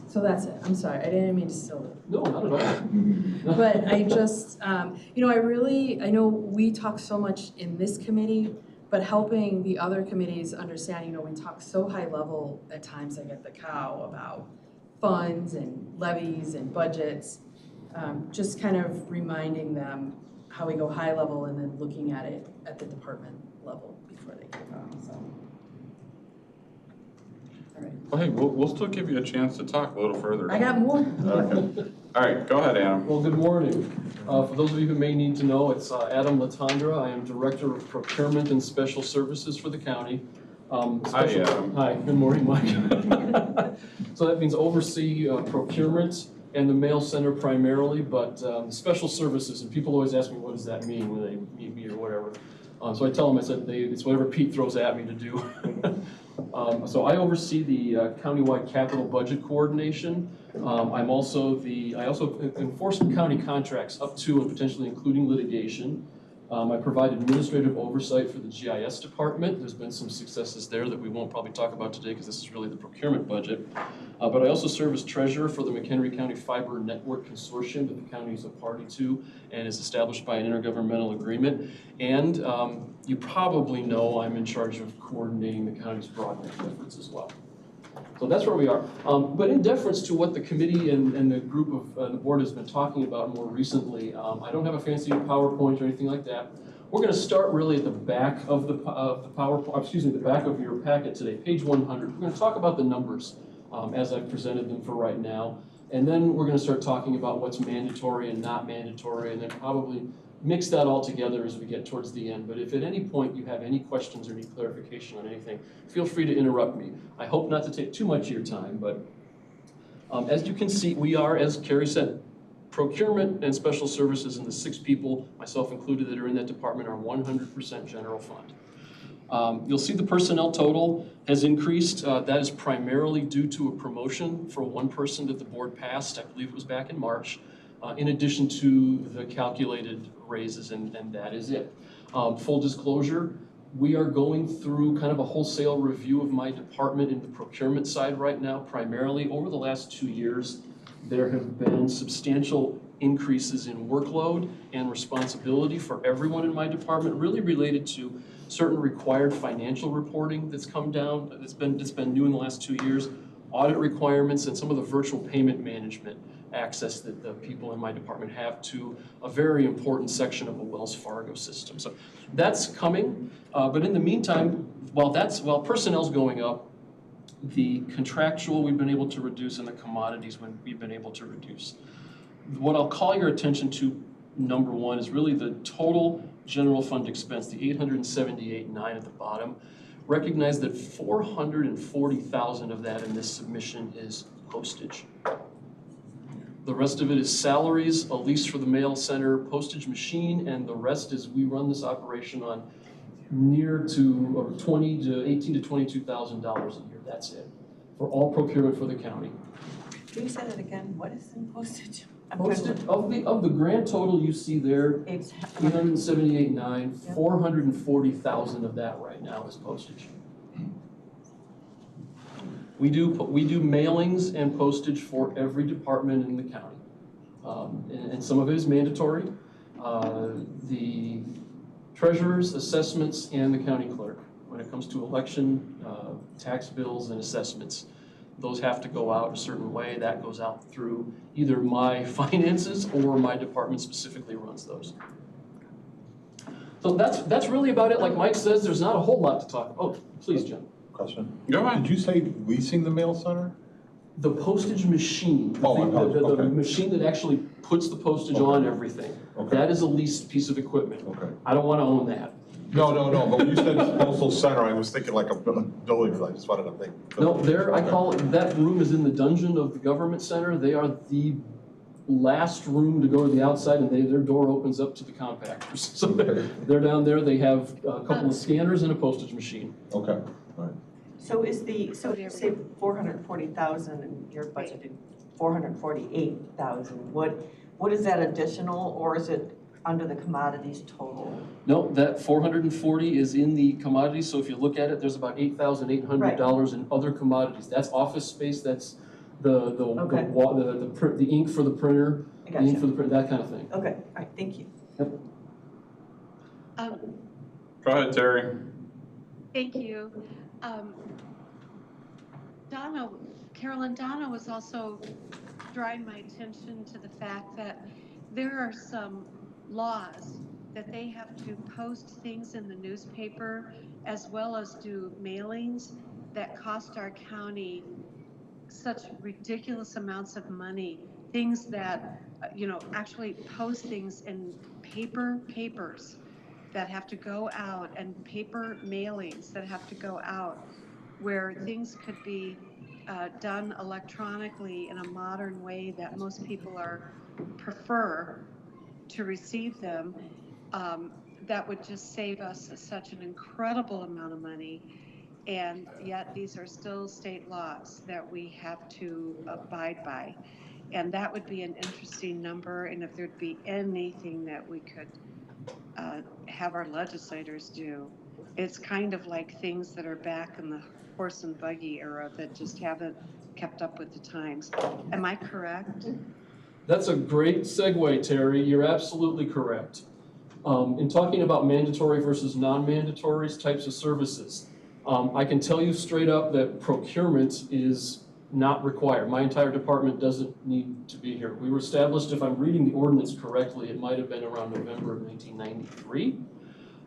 So that's it, I'm sorry, I didn't mean to still. No, not at all. But I just, you know, I know we talk so much in this committee, but helping the other committees understand, you know, we talk so high level at times, like at the cow, about funds and levies and budgets. Just kind of reminding them how we go high level and then looking at it at the department level before they kick off, so. All right, Well, hey, we'll still give you a chance to talk a little further. I got more. Okay. All right, go ahead, Adam. Well, good morning. For those of you who may need to know, it's Adam Latondra. I am Director of Procurement and Special Services for the county. Hi, Adam. Hi, good morning, Mike. So that means oversee procurement and the mail center primarily, but special services, and people always ask me, what does that mean when they meet me or whatever. So I tell them, I said, it's whatever Pete throws at me to do. So I oversee the countywide capital budget coordination. I also enforce county contracts up to and potentially including litigation. I provide administrative oversight for the GIS department. There's been some successes there that we won't probably talk about today because this is really the procurement budget. But I also serve as treasurer for the McHenry County Fiber Network Consortium that the county is a party to and is established by an intergovernmental agreement. And you probably know I'm in charge of coordinating the county's broadband efforts as well. So that's where we are. But in deference to what the committee and the group of the board has been talking about more recently, I don't have a fancy PowerPoint or anything like that. We're going to start really at the back of the PowerPoint, the back of your packet today, page 100. We're going to talk about the numbers as I've presented them for right now. And then we're going to start talking about what's mandatory and not mandatory, and then probably mix that all together as we get towards the end. But if at any point you have any questions or need clarification on anything, feel free to interrupt me. I hope not to take too much of your time, but as you can see, we are, as Carrie said, procurement and special services, and the 6 people, myself included, that are in that department are 100% general fund. You'll see the personnel total has increased. That is primarily due to a promotion for one person that the board passed, I believe it was back in March, in addition to the calculated raises, and that is it. Full disclosure, we are going through kind of a wholesale review of my department in the procurement side right now. Primarily over the last 2 years, there have been substantial increases in workload and responsibility for everyone in my department, really related to certain required financial reporting that's come down, that's been new in the last 2 years, audit requirements, and some of the virtual payment management access that the people in my department have to a very important section of the Wells Fargo system. So that's coming, but in the meantime, while personnel's going up, the contractual we've been able to reduce and the commodities we've been able to reduce. What I'll call your attention to, number one, is really the total general fund expense, the $878.9 at the bottom. Recognize that $440,000 of that in this submission is postage. The rest of it is salaries, a lease for the mail center, postage machine, and the rest is we run this operation on near to or $18,000 to $22,000 a year. That's it for all procurement for the county. Can you say that again? What is in postage? Postage of the grand total you see there, $878.9, 440,000 of that right now is postage. We do mailings and postage for every department in the county, and some of it is mandatory. The treasurers, assessments, and the county clerk, when it comes to election, tax bills, and assessments, those have to go out a certain way. That goes out through either my finances or my department specifically runs those. So that's really about it. Like Mike says, there's not a whole lot to talk about. Oh, please, Jim. Question? Go ahead. Did you say leasing the mail center? The postage machine, the machine that actually puts the postage on everything, that is a leased piece of equipment. Okay. I don't want to own that. No, but when you said postal center, I was thinking like a building, I just wanted to think. No, I call it, that room is in the dungeon of the government center. They are the last room to go to the outside, and their door opens up to the compactors. So they're down there. They have a couple of scanners and a postage machine. Okay, all right. So you say 440,000 and you're budgeted 448,000. What is that additional, or is it under the commodities total? No, that 440 is in the commodities. So if you look at it, there's about $8,800 in other commodities. That's office space. That's the ink for the printer, the ink for the printer, that kind of thing. Okay, all right, thank you. Yep. Go ahead, Terry. Thank you. Carolyn, Donna was also drawing my attention to the fact that there are some laws that they have to post things in the newspaper as well as do mailings that cost our county such ridiculous amounts of money. Things that, actually post things in papers that have to go out, and paper mailings that have to go out. where things could be done electronically in a modern way that most people prefer to receive them, that would just save us such an incredible amount of money. And yet these are still state laws that we have to abide by. And that would be an interesting number. And if there'd be anything that we could have our legislators do, it's kind of like things that are back in the horse and buggy era that just haven't kept up with the times. Am I correct? That's a great segue, Terry. You're absolutely correct. In talking about mandatory versus non-mandatory types of services, I can tell you straight up that procurement is not required. My entire department doesn't need to be here. We were established, if I'm reading the ordinance correctly, it might have been around November of 1993,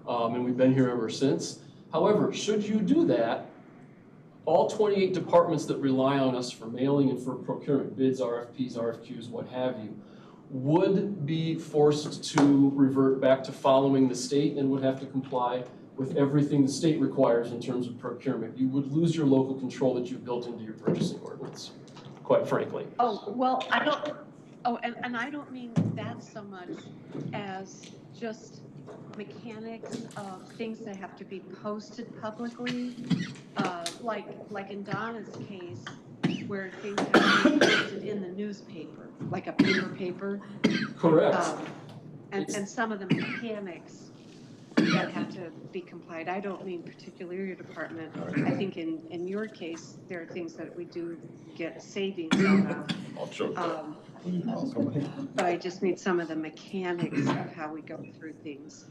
and we've been here ever since. However, should you do that, all 28 departments that rely on us for mailing and for procurement, bids, RFPs, RFQs, what have you, would be forced to revert back to following the state and would have to comply with everything the state requires in terms of procurement. You would lose your local control that you've built into your purchasing ordinance, quite frankly. Oh, well, I don't, and I don't mean that so much as just mechanics of things that have to be posted publicly, like in Donna's case, where things have to be posted in the newspaper, like a paper. Correct. And some of the mechanics that have to be complied. I don't mean particularly your department. I think in your case, there are things that we do get savings out of. I'll choke But I just need some of the mechanics of how we go through things.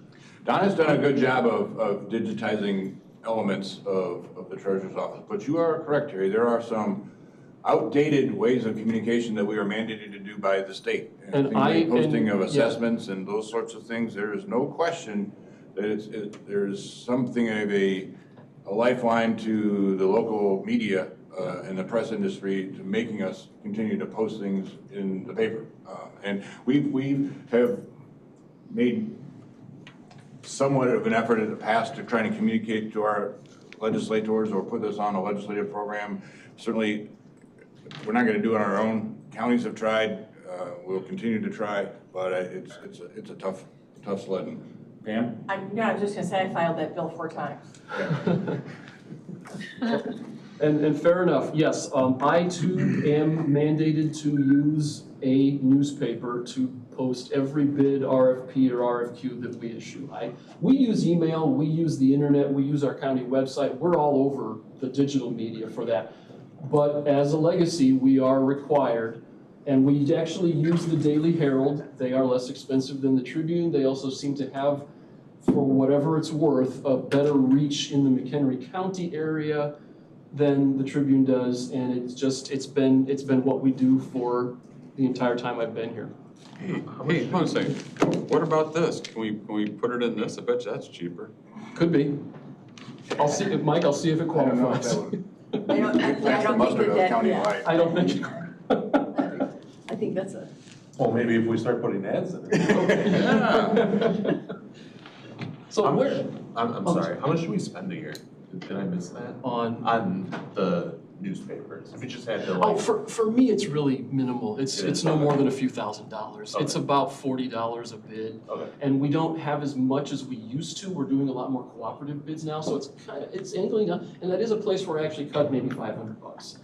Donna's done a good job of digitizing elements of the treasurer's office, but you are correct, Terry. There are some outdated ways of communication that we are mandated to do by the state. And posting of assessments and those sorts of things, there is no question that there's something of a lifeline to the local media and the press industry to making us continue to post things in the paper. And we have made somewhat of an effort in the past to try and communicate to our legislators or put this on a legislative program. Certainly, we're not going to do it on our own. Counties have tried. We'll continue to try, but it's a tough sledding. Pam? I was just gonna say, I filed that bill 4 times. And fair enough, yes, I too am mandated to use a newspaper to post every bid, RFP, or RFQ that we issue. We use email, we use the internet, we use our county website, we're all over the digital media for that. But as a legacy, we are required, and we actually use the Daily Herald. They are less expensive than the Tribune. They also seem to have, for whatever it's worth, a better reach in the McHenry County area than the Tribune does, and it's been what we do for the entire time I've been here. Hey, hold on a second. What about this? Can we put it in this? I bet you that's cheaper. Could be. I'll see, Mike, I'll see if it qualifies. I don't think that, I don't think it. I think that's a. Well, maybe if we start putting ads in it. Yeah. So I'm sorry, how much do we spend a year? Did I miss that? On the newspapers? If we just had to like. Oh, for me, it's really minimal. It's no more than a few $1,000s. Okay. It's about $40 a bid. Okay. And we don't have as much as we used to. We're doing a lot more cooperative bids now, so it's angling down. And that is a place where I actually cut maybe $500.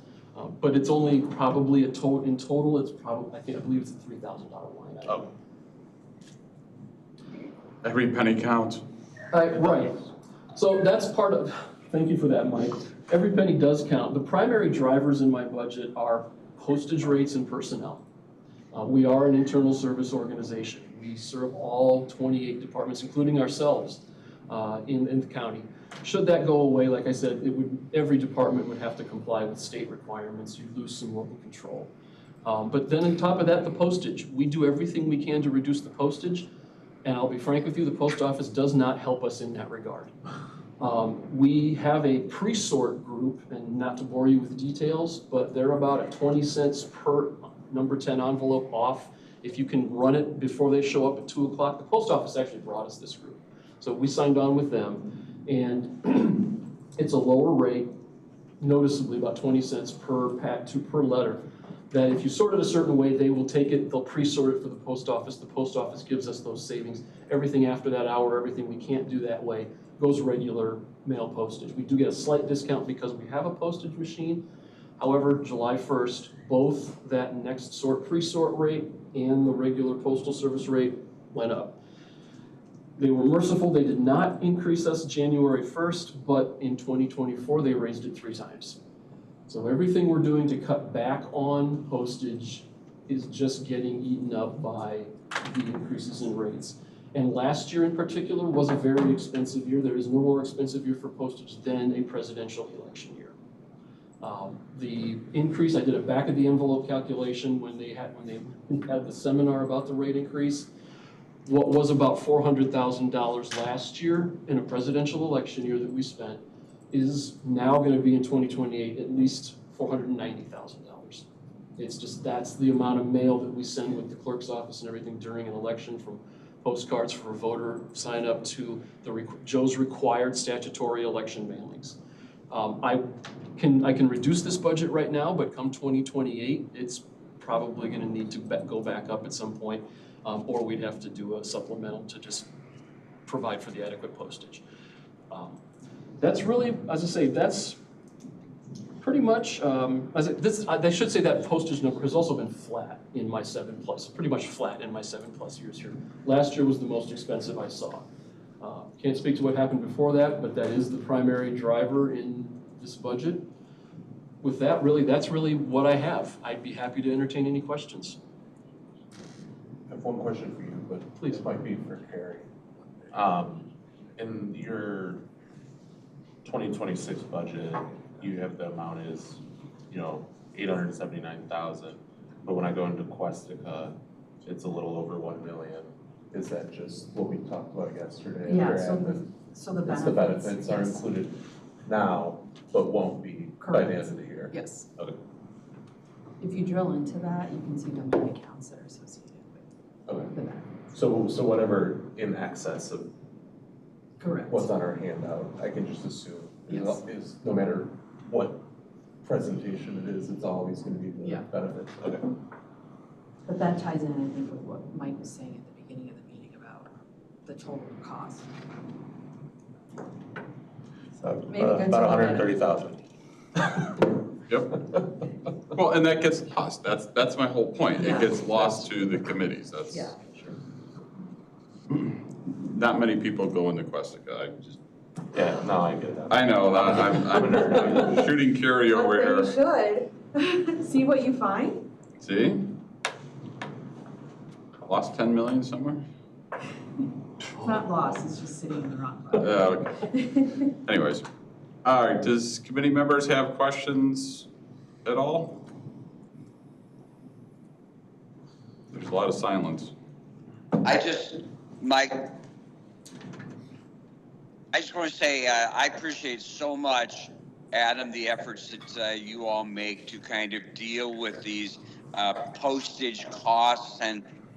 But it's only probably in total, it's probably, I believe it's a $3,000 line item. Oh. Every penny counts. Right. So that's part of, thank you for that, Mike. Every penny does count. The primary drivers in my budget are postage rates and personnel. We are an internal service organization. We serve all 28 departments, including ourselves, in the county. Should that go away, like I said, every department would have to comply with state requirements. You'd lose some local control. But then on top of that, the postage. We do everything we can to reduce the postage. And I'll be frank with you, the post office does not help us in that regard. We have a pre-sort group, and not to bore you with details, but they're about at 20 cents per number 10 envelope off. If you can run it before they show up at 2 o'clock, the post office actually brought us this group. So we signed on with them, and it's a lower rate. noticeably, about 20 cents per per letter. That if you sort it a certain way, they will take it, they'll pre-sort it for the post office gives us those savings. Everything after that hour, everything we can't do that way, goes regular mail postage. We do get a slight discount because we have a postage machine. However, July 1st, both that next sort pre-sort rate and the regular postal service rate went up. They were merciful, they did not increase us January 1st, but in 2024, they raised it 3 times. So everything we're doing to cut back on postage is just getting eaten up by the increases in rates. And last year in particular was a very expensive year. There is no more expensive year for postage than a presidential election year. The increase, I did a back of the envelope calculation when they had the seminar about the rate increase. What was about $400,000 last year in a presidential election year that we spent is now going to be in 2028 at least $490,000. It's just, that's the amount of mail that we send with the clerk's office and everything during an election, from postcards for voter sign up to Joe's required statutory election mailings. I can reduce this budget right now, but come 2028, it's probably going to need to go back up at some point, or we'd have to do a supplemental to just provide for the adequate postage. That's really, as I say, that's pretty much, I should say that postage number has also been flat in my 7+, pretty much flat in my 7+ years here. Last year was the most expensive I saw. Can't speak to what happened before that, but that is the primary driver in this budget. With that, that's really what I have. I'd be happy to entertain any questions. I have one question for you, but Please. this might be for Carrie. In your 2026 budget, you have the amount is, $879,000. But when I go into Questica, it's a little over 1 million. Is that just what we talked about yesterday? Yeah, Or so the it's benefits. the benefits are yes. included now, but won't be by the end of the year? Yes. Okay. If you drill into that, you can see the money accounts that are associated with Okay. the benefits. So whatever in excess of Correct. what's on our handout, I can just assume Yes. is no matter what presentation it is, it's always gonna be the Yeah. benefits. Okay. But that ties in, I think, with what Mike was saying at the beginning of the meeting about the total cost. Maybe good to About look at it. 130,000. Yep. Well, and that gets lost. That's my whole point. Yeah. It gets lost to the committees. That's, Yeah. not many people go into Questica. Yeah, no, I get that. I know, I'm shooting Carrie over here. You should. See what you find. See? I lost 10 million somewhere? It's not lost, it's just sitting in the wrong place. Okay. Anyways, all right, does committee members have questions at all? There's a lot of silence. Mike, I just want to say I appreciate so much, Adam, the efforts that you all make to kind of deal with these postage costs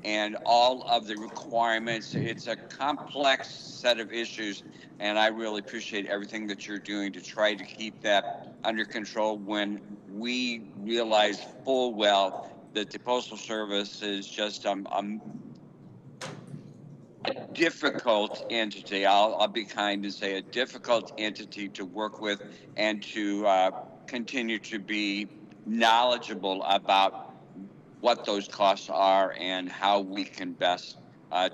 and all of the requirements. It's a complex set of issues, and I really appreciate everything that you're doing to try to keep that under control when we realize full well that the Postal Service is just a difficult entity. I'll be kind and say a difficult entity to work with and to continue to be knowledgeable about what those costs are and how we can best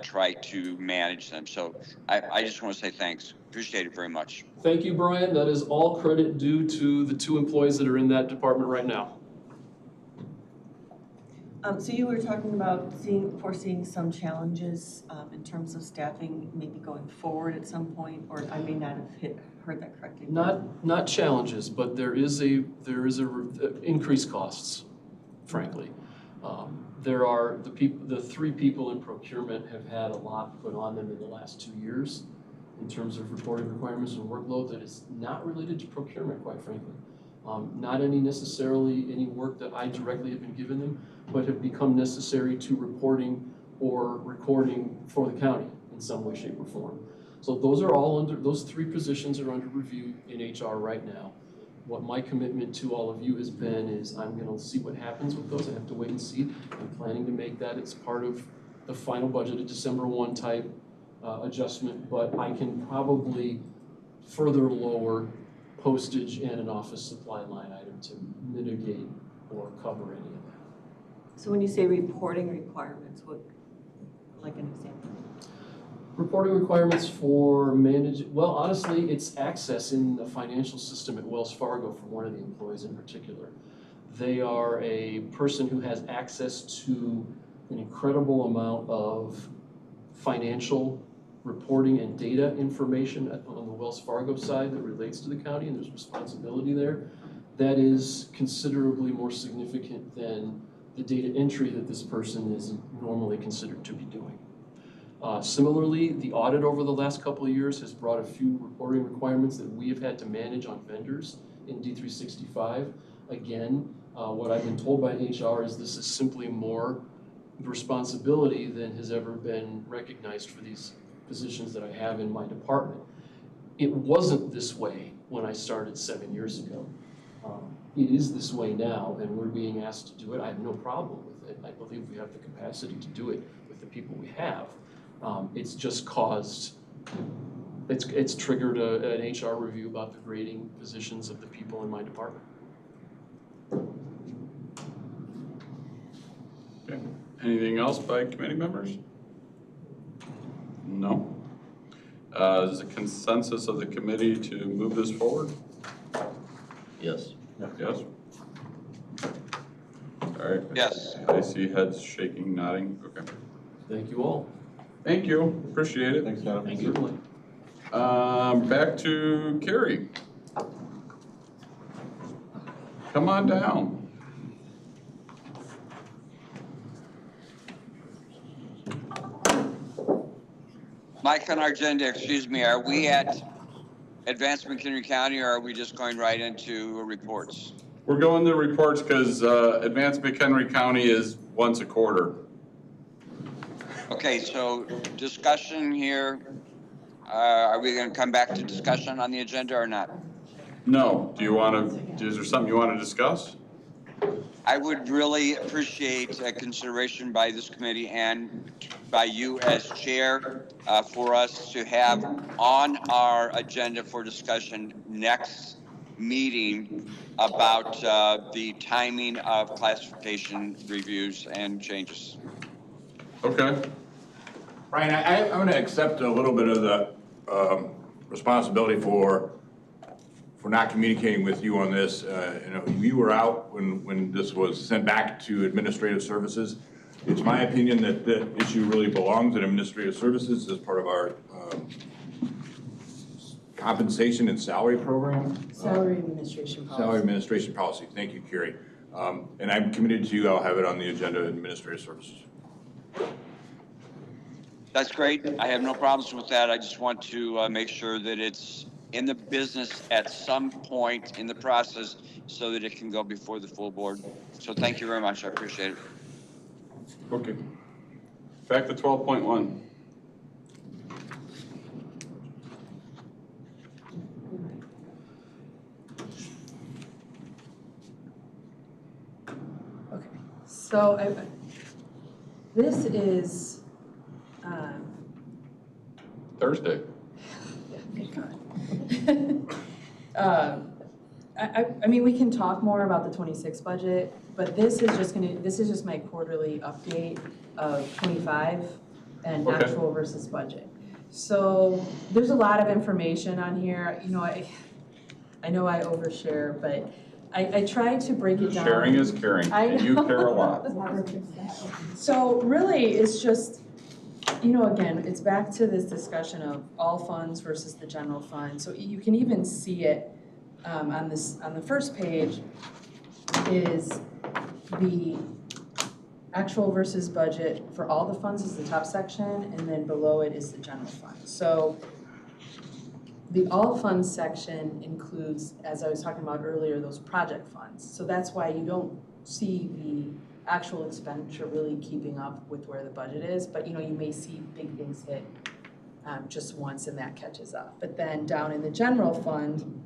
try to manage them. So I just want to say thanks. Appreciate it very much. Thank you, Brian. That is all credit due to the 2 employees that are in that department right now. So you were talking about foreseeing some challenges in terms of staffing, maybe going forward at some point, or I may not have heard that correctly. Not challenges, but there is increased costs, frankly. There are the 3 people in procurement have had a lot put on them in the last 2 years in terms of reporting requirements and workload that is not related to procurement, quite frankly. Not necessarily any work that I directly have been given them, but have become necessary to reporting or recording for the county in some way, shape, or form. So those 3 positions are under review in HR right now. What my commitment to all of you has been is I'm gonna see what happens with those. I have to wait and see. I'm planning to make that as part of the final budget, a December 1 type adjustment, but I can probably further lower postage and an office supply line item to mitigate or cover any of that. So when you say reporting requirements, what, like an example? Reporting requirements for well, honestly, it's access in the financial system at Wells Fargo for one of the employees in particular. They are a person who has access to an incredible amount of financial reporting and data information on the Wells Fargo side that relates to the county, and there's responsibility there. That is considerably more significant than the data entry that this person is normally considered to be doing. Similarly, the audit over the last couple of years has brought a few reporting requirements that we have had to manage on vendors in D365. Again, what I've been told by HR is this is simply more responsibility than has ever been recognized for these positions that I have in my department. It wasn't this way when I started 7 years ago. It is this way now, and we're being asked to do it. I have no problem with it. I believe we have the capacity to do it with the people we have. It's just caused, it's triggered an HR review about the grading positions of the people in my department. Okay. Anything else by committee members? No. Is the consensus of the committee to move this forward? Yes. Yes? All right. Yes. I see heads shaking, nodding. Okay. Thank you all. Thank you. Appreciate it. Thanks, Adam. Thank you. Back to Carrie. Come on down. Mike, on our agenda, excuse me, are we at Advanced McHenry County, or are we just going right into reports? We're going to reports because Advanced McHenry County is once a quarter. Okay, so discussion here, are we going to come back to discussion on the agenda or not? No. Do you want to, is there something you want to discuss? I would really appreciate consideration by this committee and by you as chair for us to have on our agenda for discussion next meeting about the timing of classification reviews and changes. Okay. Brian, I'm going to accept a little bit of the responsibility for not communicating with you on this. You know, you were out when this was sent back to Administrative Services. It's my opinion that the issue really belongs in Administrative Services as part of our compensation and salary program. Salary administration policy. Salary administration policy. Thank you, Carrie. And I'm committed to you. I'll have it on the agenda in Administrative Services. That's great. I have no problems with that. I just want to make sure that it's in the business at some point in the process so that it can go before the full board. So thank you very much. I appreciate it. Okay. Back to 12.1. Okay, so this is, Thursday. yeah, thank God. I mean, we can talk more about the 26 budget, but this is just my quarterly update of 25 and Okay. actual versus budget. So there's a lot of information on here. You know, I know I overshare, but I try to break it down. Sharing is caring, and you care a lot. So really, it's just, you know, again, it's back to this discussion of all funds versus the general fund. So you can even see it on the first page is the actual versus budget for all the funds is the top section, and then below it is the general fund. So the all funds section includes, as I was talking about earlier, those project funds. So that's why you don't see the actual expenditure really keeping up with where the budget is, but you know, you may see big things hit just once and that catches up. But then down in the general fund,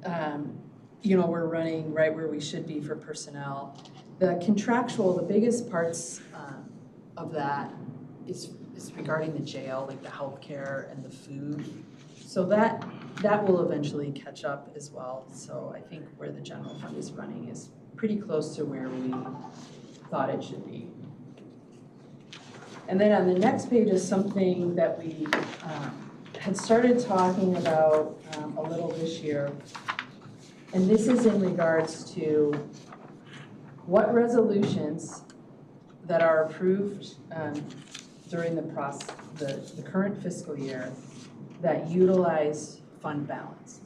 we're running right where we should be for personnel. The contractual, the biggest parts of that is regarding the jail, like the healthcare and the food. So that will eventually catch up as well. So I think where the general fund is running is pretty close to where we thought it should be. And then on the next page is something that we had started talking about a little this year. And this is in regards to what resolutions that are approved during the current fiscal year that utilize fund balance.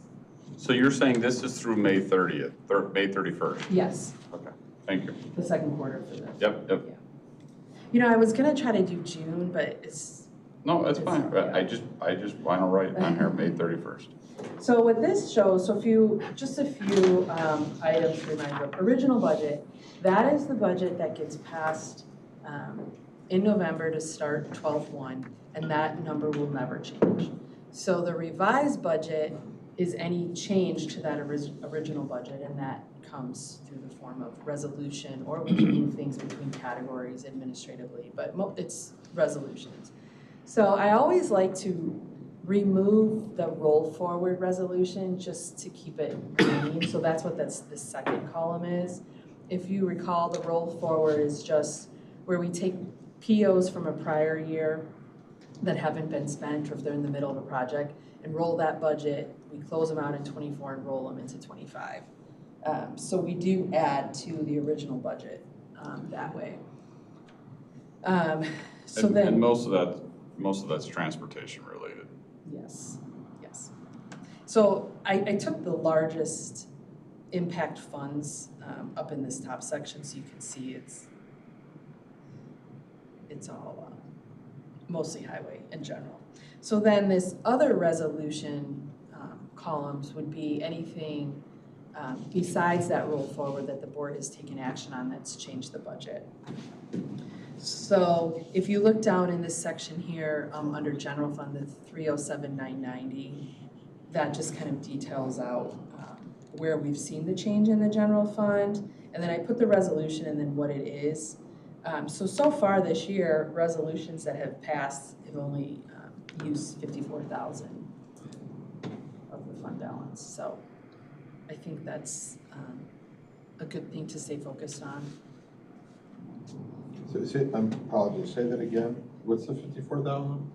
So you're saying this is through May 30th, May 31st? Yes, Okay, thank you. the second quarter for this. Yep. I was gonna try to do June, but it's. No, that's fine. Yeah. I just want to write on here, May 31st. So what this shows, just a few items to remind you. Original budget, that is the budget that gets passed in November to start 12/1, and that number will never change. So the revised budget is any change to that original budget, and that comes through the form of resolution, or we can move things between categories administratively, but it's resolutions. So I always like to remove the roll forward resolution just to keep it clean. So that's what the second column is. If you recall, the roll forward is just where we take POs from a prior year that haven't been spent, or if they're in the middle of a project, and roll that budget. We close them out in 24 and roll them into 25. So we do add to the original budget that way. And most of that's transportation related. Yes. So I took the largest impact funds up in this top section, so you can see it's all mostly highway in general. So then this other resolution columns would be anything besides that roll forward that the board has taken action on that's changed the budget. So if you look down in this section here under general fund, the 307,990, that just kind of details out where we've seen the change in the general fund. And then I put the resolution and then what it is. So far this year, resolutions that have passed have only used 54,000 of the fund balance. So I think that's a good thing to stay focused on. So, apologies, say that again. What's the 54,000?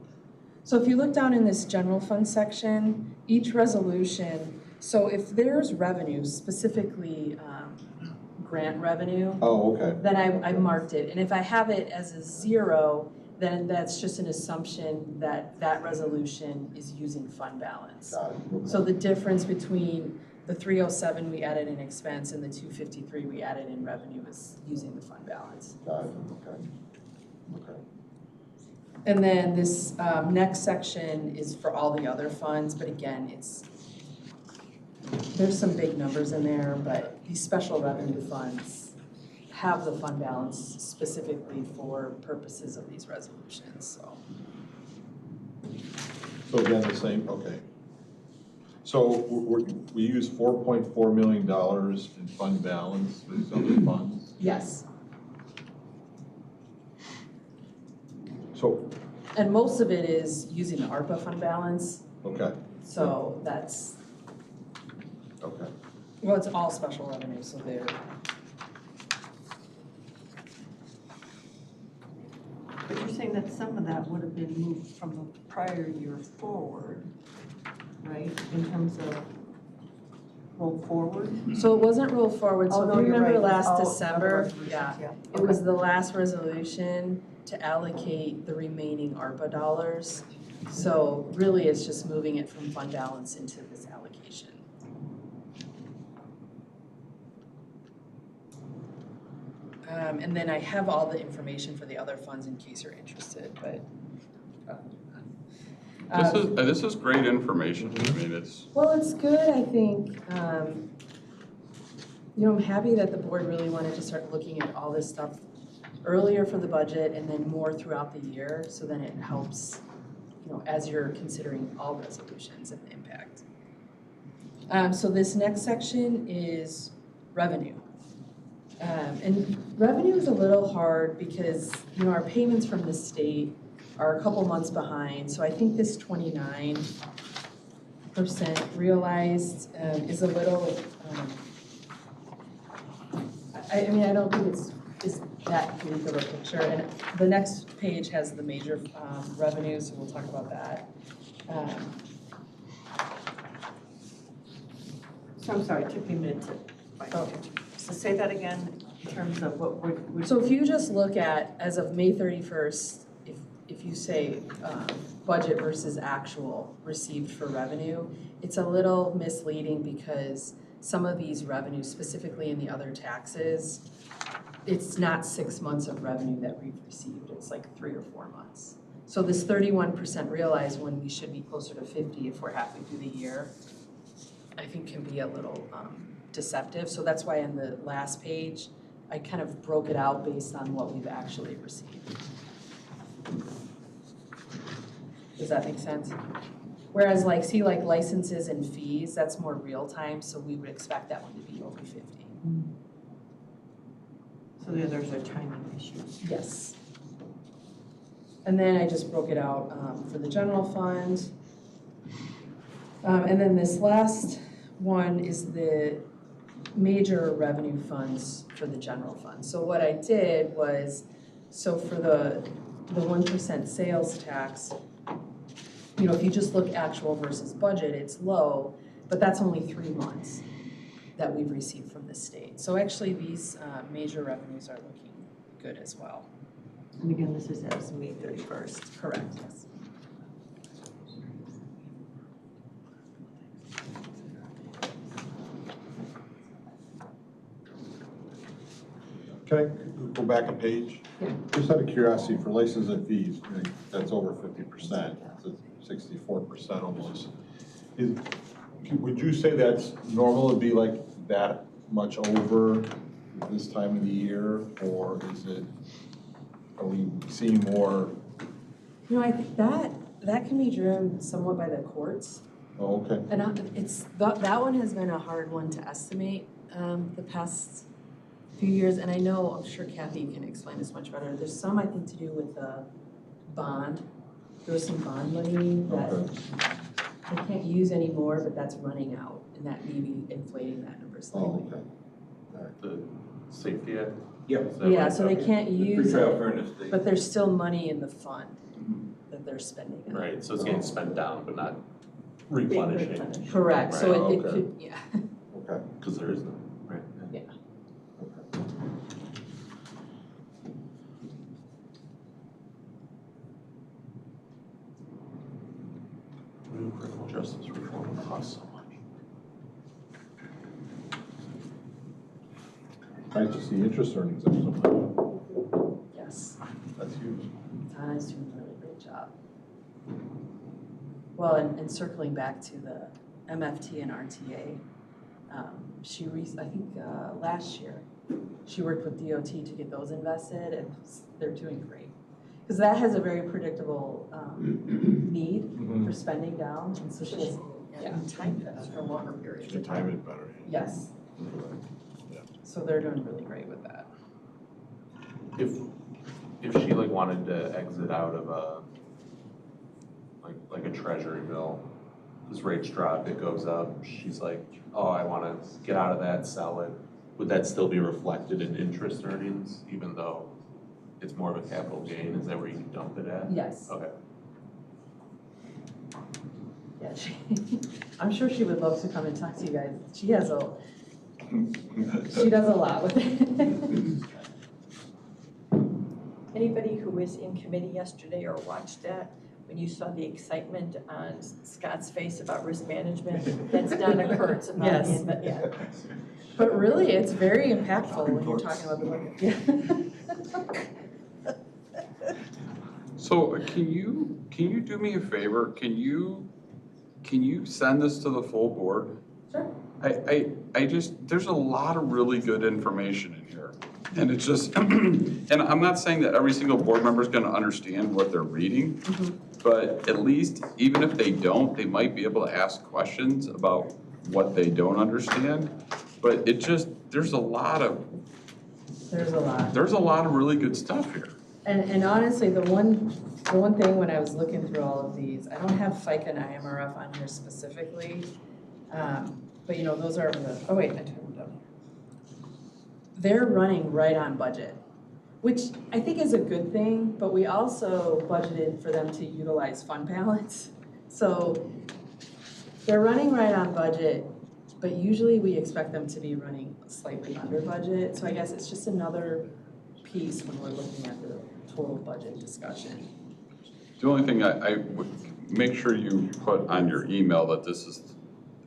So if you look down in this general fund section, each resolution, so if there's revenue, specifically grant revenue, Oh, okay. then I marked it. And if I have it as a 0, then that's just an assumption that that resolution is using fund balance. Got it. Okay. So the difference between the 307 we added in expense and the 253 we added in revenue is using the fund balance. Got it. Okay. And then this next section is for all the other funds, but again, there's some big numbers in there, but these special revenue funds have the fund balance specifically for purposes of these resolutions, so. So again, the same, okay. So we use $4.4 million in fund balance for these other funds? Yes. So. And most of it is using the ARPA fund balance, Okay, so that's, okay. well, it's all special revenue, so they're. But you're saying that some of that would have been moved from the prior year forward, right, in terms of roll forward? So it wasn't rolled forward, so Oh, if no, you you're remember right. It's last all December, other resolutions, yeah, it Okay. was the last resolution to allocate the remaining ARPA dollars. So really, it's just moving it from fund balance into this allocation. And then I have all the information for the other funds in case you're interested, but. This is great information. I mean, it's. Well, it's good, I think. I'm happy that the board really wanted to start looking at all this stuff earlier for the budget and then more throughout the year, so then it helps, as you're considering all resolutions and the impact. So this next section is revenue. And revenue is a little hard because, you know, our payments from the state are a couple months behind. So I think this 29% realized is a little, I mean, I don't think it's that big of a picture. And the next page has the major revenues, so we'll talk about that. So I'm sorry, it took me a minute to find it. So say that again in terms of what would. So if you just look at, as of May 31st, if you say budget versus actual received for revenue, it's a little misleading because some of these revenues, specifically in the other taxes, it's not 6 months of revenue that we've received, it's like 3 or 4 months. So this 31% realized when we should be closer to 50 if we're halfway through the year, I think can be a little deceptive. So that's why in the last page, I kind of broke it out based on what we've actually received. Does that make sense? Whereas like, see like licenses and fees, that's more real time, so we would expect that one to be over 50. So the others are timing issues. Yes. And then I just broke it out for the general fund. And then this last one is the major revenue funds for the general fund. So what I did was, so for the 1% sales tax, you know, if you just look actual versus budget, it's low, but that's only 3 months that we've received from the state. So actually these major revenues are looking good as well. And again, this is as of May 31st. Correct, yes. Can I go back a page? Yeah. Just out of curiosity, for license and fees, you know, that's over 50%, it's 64% almost. Would you say that's normal to be like that much over this time of the year, or are we seeing more? You know, I think that can be driven somewhat by the courts. Oh, okay. And that one has been a hard one to estimate the past few years, and I know, I'm sure Kathy can explain this much better. There's some, I think, to do with the bond. There was some bond money that they can't use anymore, but that's running out, and that may be inflating that number slightly. Oh, okay. The Safety Act? Yep. Yeah, so they can't use Pretrial it, fairness date. but there's still money in the fund that they're spending on. Right, so it's getting spent down, but not replenishing, Correct, so Right, it okay. could, yeah. Okay. because there is none, right? Yeah. New criminal justice reform would cost so much. Nice to see interest earnings up so much. Yes. That's huge. Donna's doing a really great job. Well, and circling back to the MFT and RTA, I think last year, she worked with DOT to get those invested, and they're doing great. Because that has a very predictable need for spending down, and so she has time that for a longer period To of time time. it better. Yes, Yeah. so they're doing really great with that. If she like wanted to exit out of a, like a treasury bill, because rates drop, it goes up, she's like, oh, I wanna get out of that, sell it, would that still be reflected in interest earnings, even though it's more of a capital gain? Is that where you can dump it at? Yes. Okay. Yeah, I'm sure she would love to come and talk to you guys. She does a lot with it. Anybody who was in committee yesterday or watched that, when you saw the excitement on Scott's face about risk management, that's Donna Kurtz. Yes. But yeah. But really, it's very impactful when you're talking about the budget. Yeah. So can you do me a favor? Can you send this to the full board? Sure. I just, there's a lot of really good information in here. And it's just, and I'm not saying that every single board member is gonna understand what they're reading, but at least, even if they don't, they might be able to ask questions about what they don't understand. But it just, there's a lot of really good stuff here. And honestly, the one thing when I was looking through all of these, I don't have FICA and IMRF on here specifically. But you know, those are oh wait, I turned them down. They're running right on budget, which I think is a good thing, but we also budgeted for them to utilize fund balance. So they're running right on budget, but usually we expect them to be running slightly under budget. So I guess it's just another piece when we're looking at the total budget discussion. The only thing I would make sure you put on your email that this is,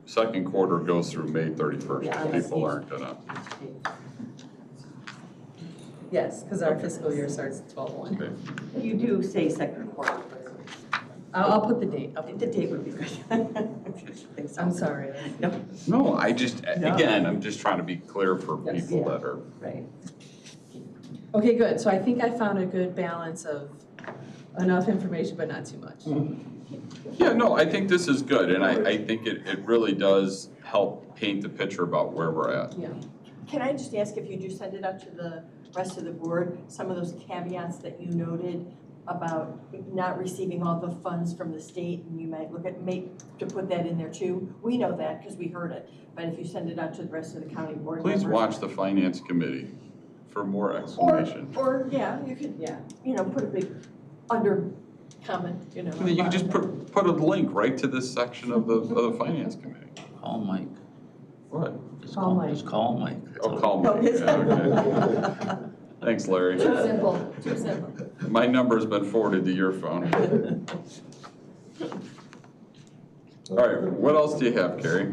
second quarter goes through May 31st. Yeah, People aren't gonna. Yes, because our fiscal year starts at 12/1. Okay. You do say second quarter. I'll put the date. The date would be good. I'm sorry. No, I just, again, I'm just trying to be clear for Yes. people that are. Right. Okay, good. So I think I found a good balance of enough information, but not too much. Yeah, no, I think this is good, and I think it really does help paint the picture about where we're at. Yeah. Can I just ask if you do send it out to the rest of the board, some of those caveats that you noted about not receiving all the funds from the state, and you might look at, to put that in there too? We know that because we heard it, but if you send it out to the rest of the county board Please members. watch the finance committee for more explanation. Or, yeah, you could, put a big under comment, And then you can just put a link right to this section of the finance committee. Call Mike. What? Just Call Mike. Just call Mike. That's Oh, all. call me. Yeah, okay. Thanks, Larry. Too simple, too simple. My number's been forwarded to your phone. All right, what else do you have, Carrie?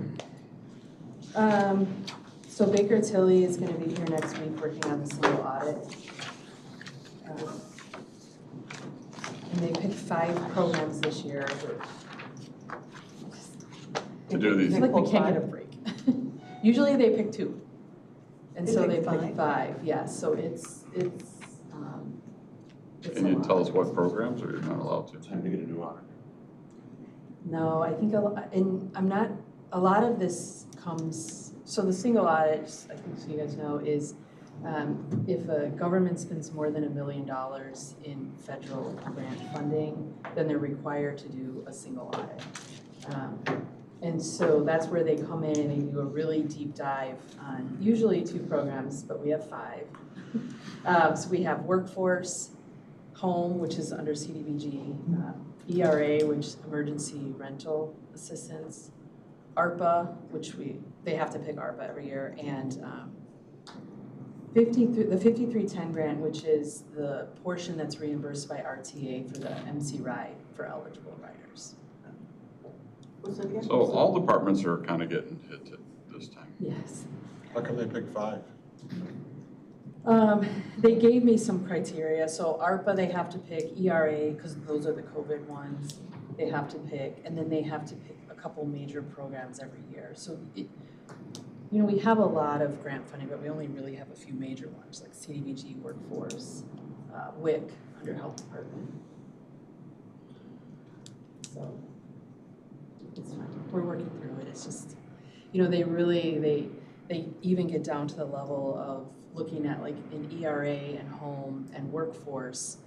So Baker Tilly is going to be here next week working on the single audit. And they picked 5 programs this year. To do these. It's like we can't get a break. Usually they pick 2. And so they picked picked 5, yes, so it's a Can you lot. tell us what programs, or you're not allowed to? Time to get a new auditor. No, I think a lot of this comes, so the single audit, I think so you guys know, is if a government spends more than $1 million in federal grant funding, then they're required to do a single audit. And so that's where they come in and they do a really deep dive on usually 2 programs, but we have 5. So we have workforce, home, which is under CDBG, ERA, which is emergency rental assistance, ARPA, which they have to pick ARPA every year, and the 5310 grant, which is the portion that's reimbursed by RTA for the MC ride for eligible riders. So all departments are kind of getting hit this time. Yes. How come they picked 5? They gave me some criteria. So ARPA, they have to pick, ERA, because those are the COVID ones, they have to pick, and then they have to pick a couple major programs every year. So, we have a lot of grant funding, but we only really have a few major ones, like CDBG, Workforce, WIC, under Health Department. So, it's fine. We're working through it. It's just, they even get down to the level of looking at like an ERA and home and workforce,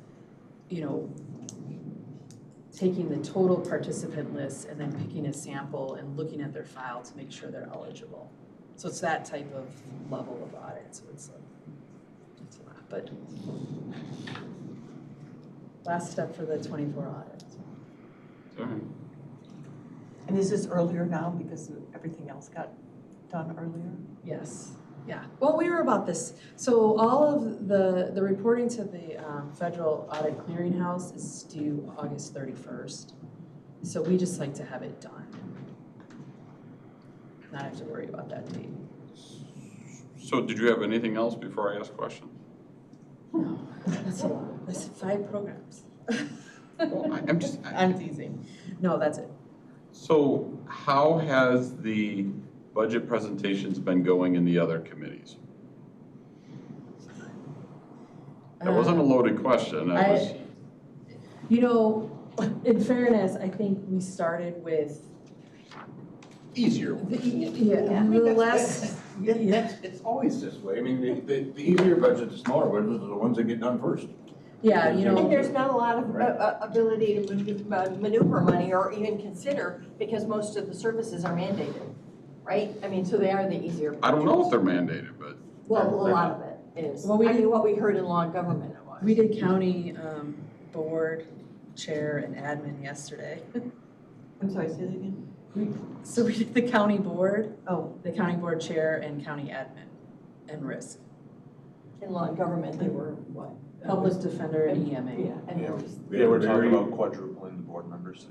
taking the total participant list and then picking a sample and looking at their file to make sure they're eligible. So it's that type of level of audit. So it's a lot, but last step for the 24 audit. Sorry. And is this earlier now because everything else got done earlier? Yes. Yeah. Well, we were about this. So all of the reporting to the Federal Audit Clearinghouse is due August 31st. So we just like to have it done. Not have to worry about that date. So did you have anything else before I ask questions? No, that's a lot. That's 5 programs. Well, I'm teasing. No, that's it. So how has the budget presentations been going in the other committees? That wasn't a loaded question. In fairness, I think we started with easier The, ones. yeah, the less, It's always this way. I mean, the easier budgets, the smaller budgets are the ones that get done first. yeah, you And know, there's not a lot of ability to maneuver money or even consider, because most of the services are mandated, right? I mean, so they are the easier. I don't know if budgets. they're mandated, but Well, a lot of it is. Well, we I did- mean, what we heard in law and government it was. we did county, board, chair, and admin yesterday. I'm sorry, say that again? So we did the county board, Oh, the county board chair, and county admin, and risk. in law and government, they were what? Public defender and EMA. Yeah, and Yeah. there was, Yeah, we're talking about quadrupling the board members.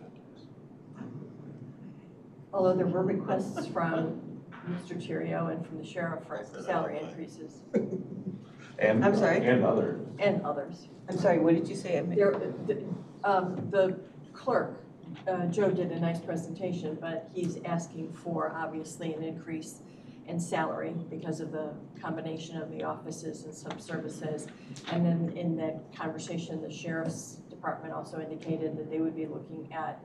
although there were requests from Mr. Terrio and from the sheriff for salary increases And, I'm sorry? and others. and others. I'm sorry, what did you say? There, the clerk, Joe did a nice presentation, but he's asking for obviously an increase in salary because of the combination of the offices and some services. And then in that conversation, the sheriff's department also indicated that they would be looking at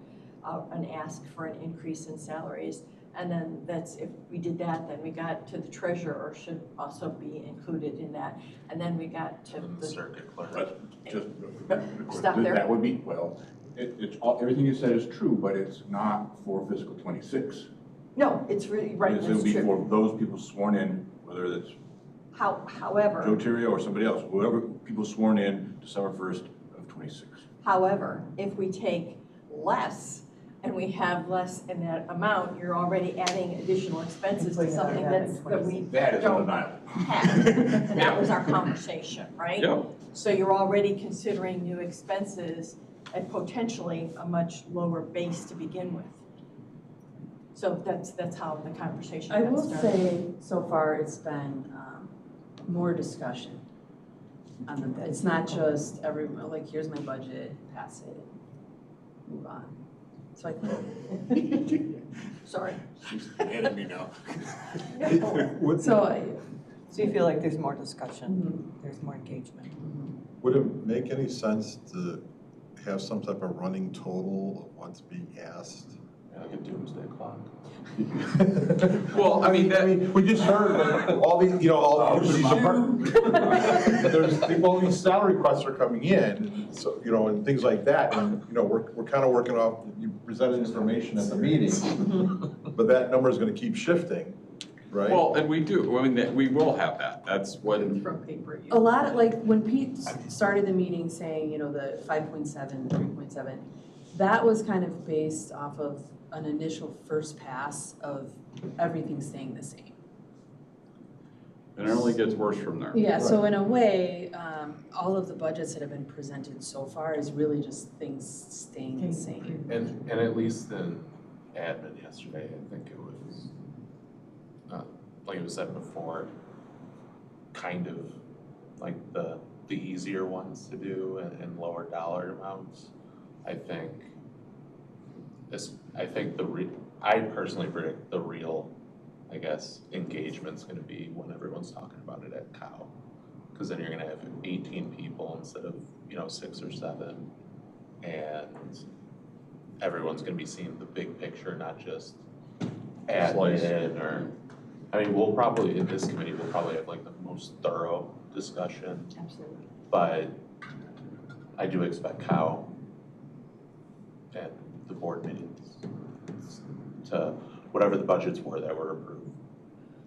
an ask for an increase in salaries. And then that's, if we did that, then we got to the treasurer should also be included in that. And then we got to And the, circuit clerk. But just. Stop there. That would be, well, it's, everything you said is true, but it's not for fiscal '26. no, it's really, right, It'll that's be true. for those people sworn in, whether it's However. Joe Terrio or somebody else, whoever, people sworn in December 1st of '26. However, if we take less and we have less in that amount, you're already adding additional expenses to something that we That is don't undeniable. have. And that was our conversation, right? yeah. So you're already considering new expenses at potentially a much lower base to begin with. So that's how the conversation I got will started. say, so far, it's been, more discussion on the, it's not just like, here's my budget, pass it, move on. So I think, Sorry. She's mad at me now. so I, So you feel like there's more discussion, there's more engagement? Would it make any sense to have some type of running total of what's being asked? Like a doomsday clock. Well, I mean, that, We just heard like all these, all these, there's, all these salary requests are coming in, so, and things like that, and, we're kind of working off, you presented information at the meeting, but that number is gonna keep shifting, right? well, and we do, I mean, we will have that. That's when, From paper. a lot of, like, when Pete started the meeting saying, the 5.7, 3.7, that was kind of based off of an initial first pass of everything staying the same. and it only gets worse from there. Yeah, so in a way, all of the budgets that have been presented so far is really just things staying the same. And at least in admin yesterday, I think it was, like it was said before, kind of like the easier ones to do and lower dollar amounts. I think I personally predict the real, I guess, engagement's gonna be when everyone's talking about it at COW. Cause then you're gonna have 18 people instead of, 6 or 7. And everyone's gonna be seeing the big picture, not just admin or, we'll probably, in this committee, we'll probably have like the most thorough discussion. Absolutely. But I do expect COW and the board meetings to, whatever the budgets were that were approved,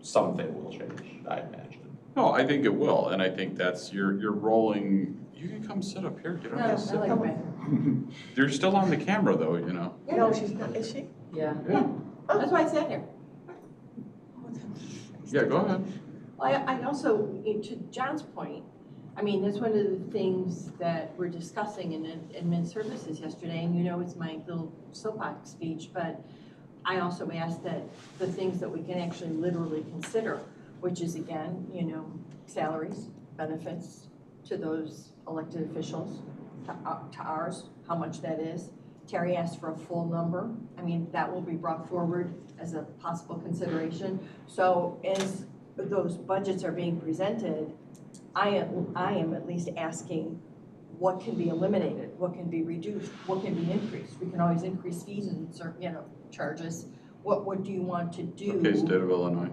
something will change, I imagine. No, I think it will, and I think that's, you're rolling, you can come sit up here, get on No, this. I like it. You're still on the camera though, No, she's not, is she? Yeah. That's why I sat here. Yeah, go ahead. Well, I also, to John's point, that's one of the things that we're discussing in admin services yesterday, and it's my little soapbox speech, but I also asked that the things that we can actually literally consider, which is again, salaries, benefits to those elected officials, to ours, how much that is. Terry asked for a full number. That will be brought forward as a possible consideration. So as those budgets are being presented, I am at least asking what can be eliminated, what can be reduced, what can be increased. We can always increase fees and certain, charges. what do you want to do? Okay, state of Illinois.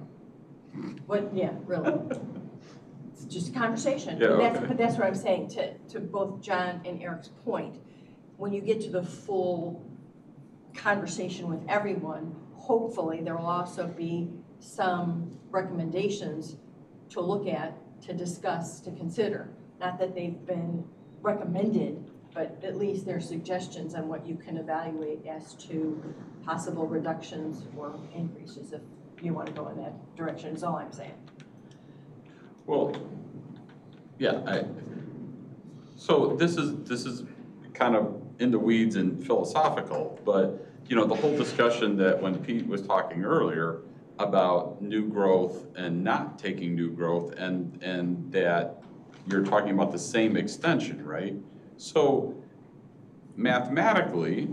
Yeah, really. It's just a conversation. Yeah, But that's what I'm saying, to both John and Eric's point. When you get to the full conversation with everyone, hopefully there will also be some recommendations to look at, to discuss, to consider. Not that they've been recommended, but at least there are suggestions on what you can evaluate as to possible reductions or increases if you want to go in that direction, is all I'm saying. Well, yeah, so this is kind of in the weeds and philosophical, but you know, the whole discussion that when Pete was talking earlier about new growth and not taking new growth, and that you're talking about the same extension, right? So mathematically,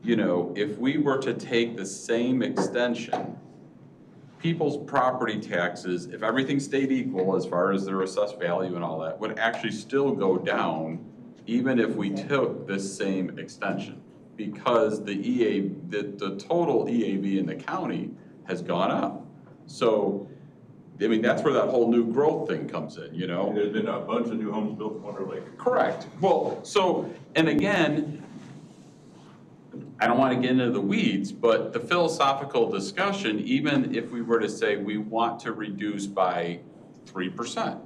you know, if we were to take the same extension, people's property taxes, if everything stayed equal as far as their assessed value and all that, would actually still go down even if we took this same extension, because the total EAV in the county has gone up. So, I mean, that's where that whole new growth thing comes in, you know? There's been a bunch of new homes built in Wonder Lake. Correct. Well, so, and again, I don't want to get into the weeds, but the philosophical discussion, even if we were to say we want to reduce by 3%,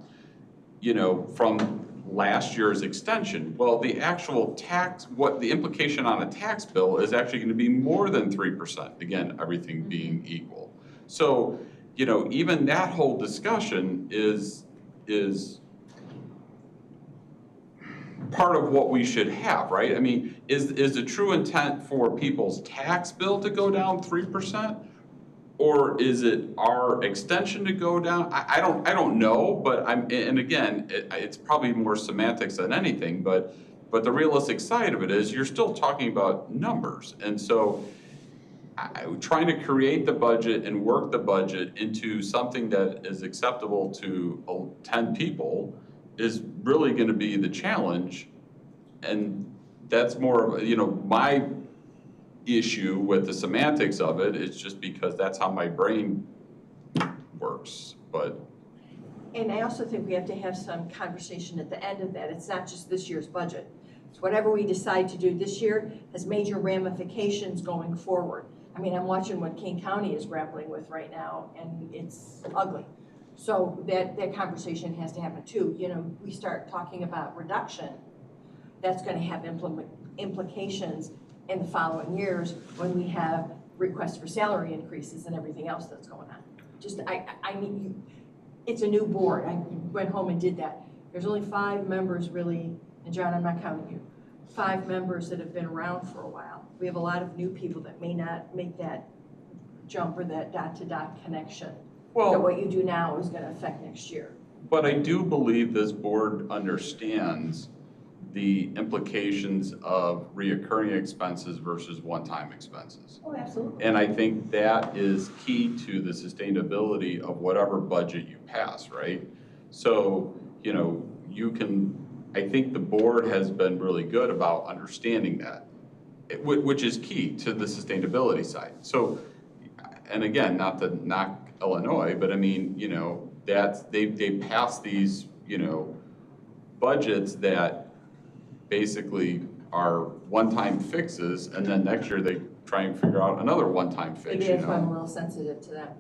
you know, from last year's extension, well, the actual tax, what the implication on a tax bill is actually going to be more than 3%, again, everything being equal. So, you know, even that whole discussion is part of what we should have, right? I mean, is the true intent for people's tax bill to go down 3%? Or is it our extension to go down? I don't know, but and again, it's probably more semantics than anything, but the realistic side of it is you're still talking about numbers. And so trying to create the budget and work the budget into something that is acceptable to 10 people is really going to be the challenge. And that's more of, you know, my issue with the semantics of it is just because that's how my brain works, but. And I also think we have to have some conversation at the end of that. It's not just this year's budget. It's whatever we decide to do this year has major ramifications going forward. I mean, I'm watching what King County is grappling with right now, and it's ugly. So that conversation has to happen too. You know, we start talking about reduction, that's going to have implications in the following years when we have requests for salary increases and everything else that's going on. Just, I mean, it's a new board. I went home and did that. There's only 5 members really, and John, I'm not counting you, 5 members that have been around for a while. We have a lot of new people that may not make that jump or that dot-to-dot connection. Well, that what you do now is going to affect next year. But I do believe this board understands the implications of reoccurring expenses versus one-time expenses. Oh, absolutely. And I think that is key to the sustainability of whatever budget you pass, right? So, you know, I think the board has been really good about understanding that, which is key to the sustainability side. So, and again, not to knock Illinois, but I mean, you know, they passed these, you know, budgets that basically are one-time fixes, and then next year they try and figure out another one-time fix. Maybe that's why I'm a little sensitive to that.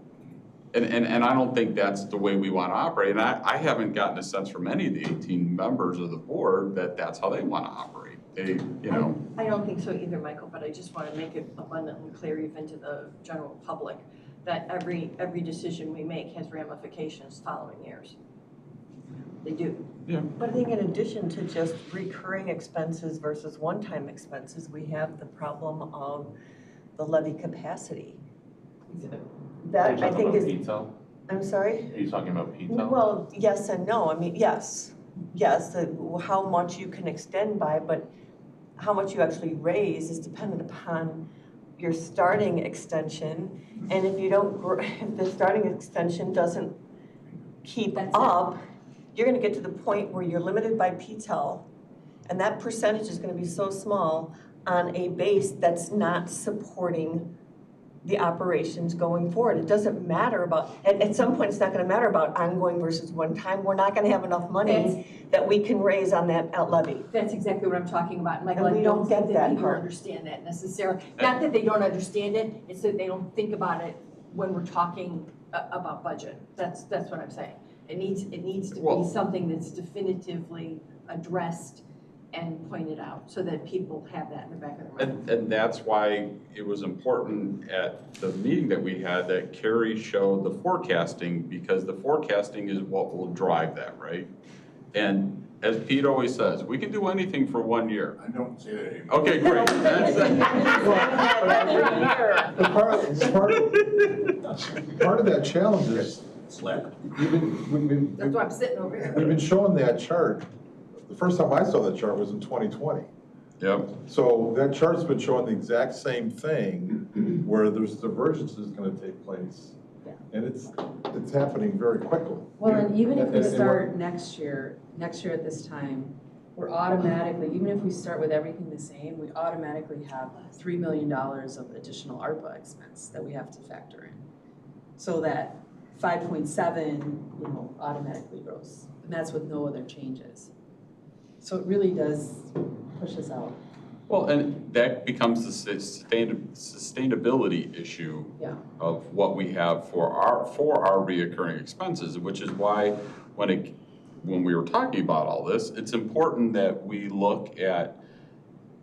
And I don't think that's the way we want to operate. And I haven't gotten a sense from any of the 18 members of the board that that's how they want to operate. They, you know. I don't think so either, Michael, but I just want to make it abundantly clear even to the general public that every decision we make has ramifications following years. They do. Yeah. But I think in addition to just recurring expenses versus one-time expenses, we have the problem of the levy capacity. That I think is. Pizza? I'm sorry? Are you talking about pizza? Well, yes and no. I mean, yes, how much you can extend by, but how much you actually raise is dependent upon your starting extension. And if you don't, if the starting extension doesn't keep up, you're going to get to the point where you're limited by PTEL, and that percentage is going to be so small on a base that's not supporting the operations going forward. It doesn't matter about, at some point, it's not gonna matter about ongoing versus one time. We're not gonna have enough money that we can raise on that levy. That's exactly what I'm talking about, Michael. And we I don't don't get think that that people part. understand that necessarily. Not that they don't understand it, it's that they don't think about it when we're talking about budget. That's what I'm saying. It needs to Well- be something that's definitively addressed and pointed out, so that people have that in the back of their mind. And that's why it was important at the meeting that we had that Carrie showed the forecasting, because the forecasting is what will drive that, right? And as Pete always says, we can do anything for 1 year. I don't say that anymore. Okay, great. Part of that challenge is, Slack. That's why I'm sitting over here. we've been showing that chart. The first time I saw that chart was in 2020. Yep. So that chart's been showing the exact same thing, where there's divergences gonna take place. And it's happening very quickly. Well, and even if we And start next year at this time, we're automatically, even if we start with everything the same, we automatically have $3 million of additional ARPA expense that we have to factor in. So that 5.7, automatically grows, and that's with no other changes. So it really does push us out. Well, and that becomes the sustainability issue Yeah. of what we have for our reoccurring expenses, which is why when we were talking about all this, it's important that we look at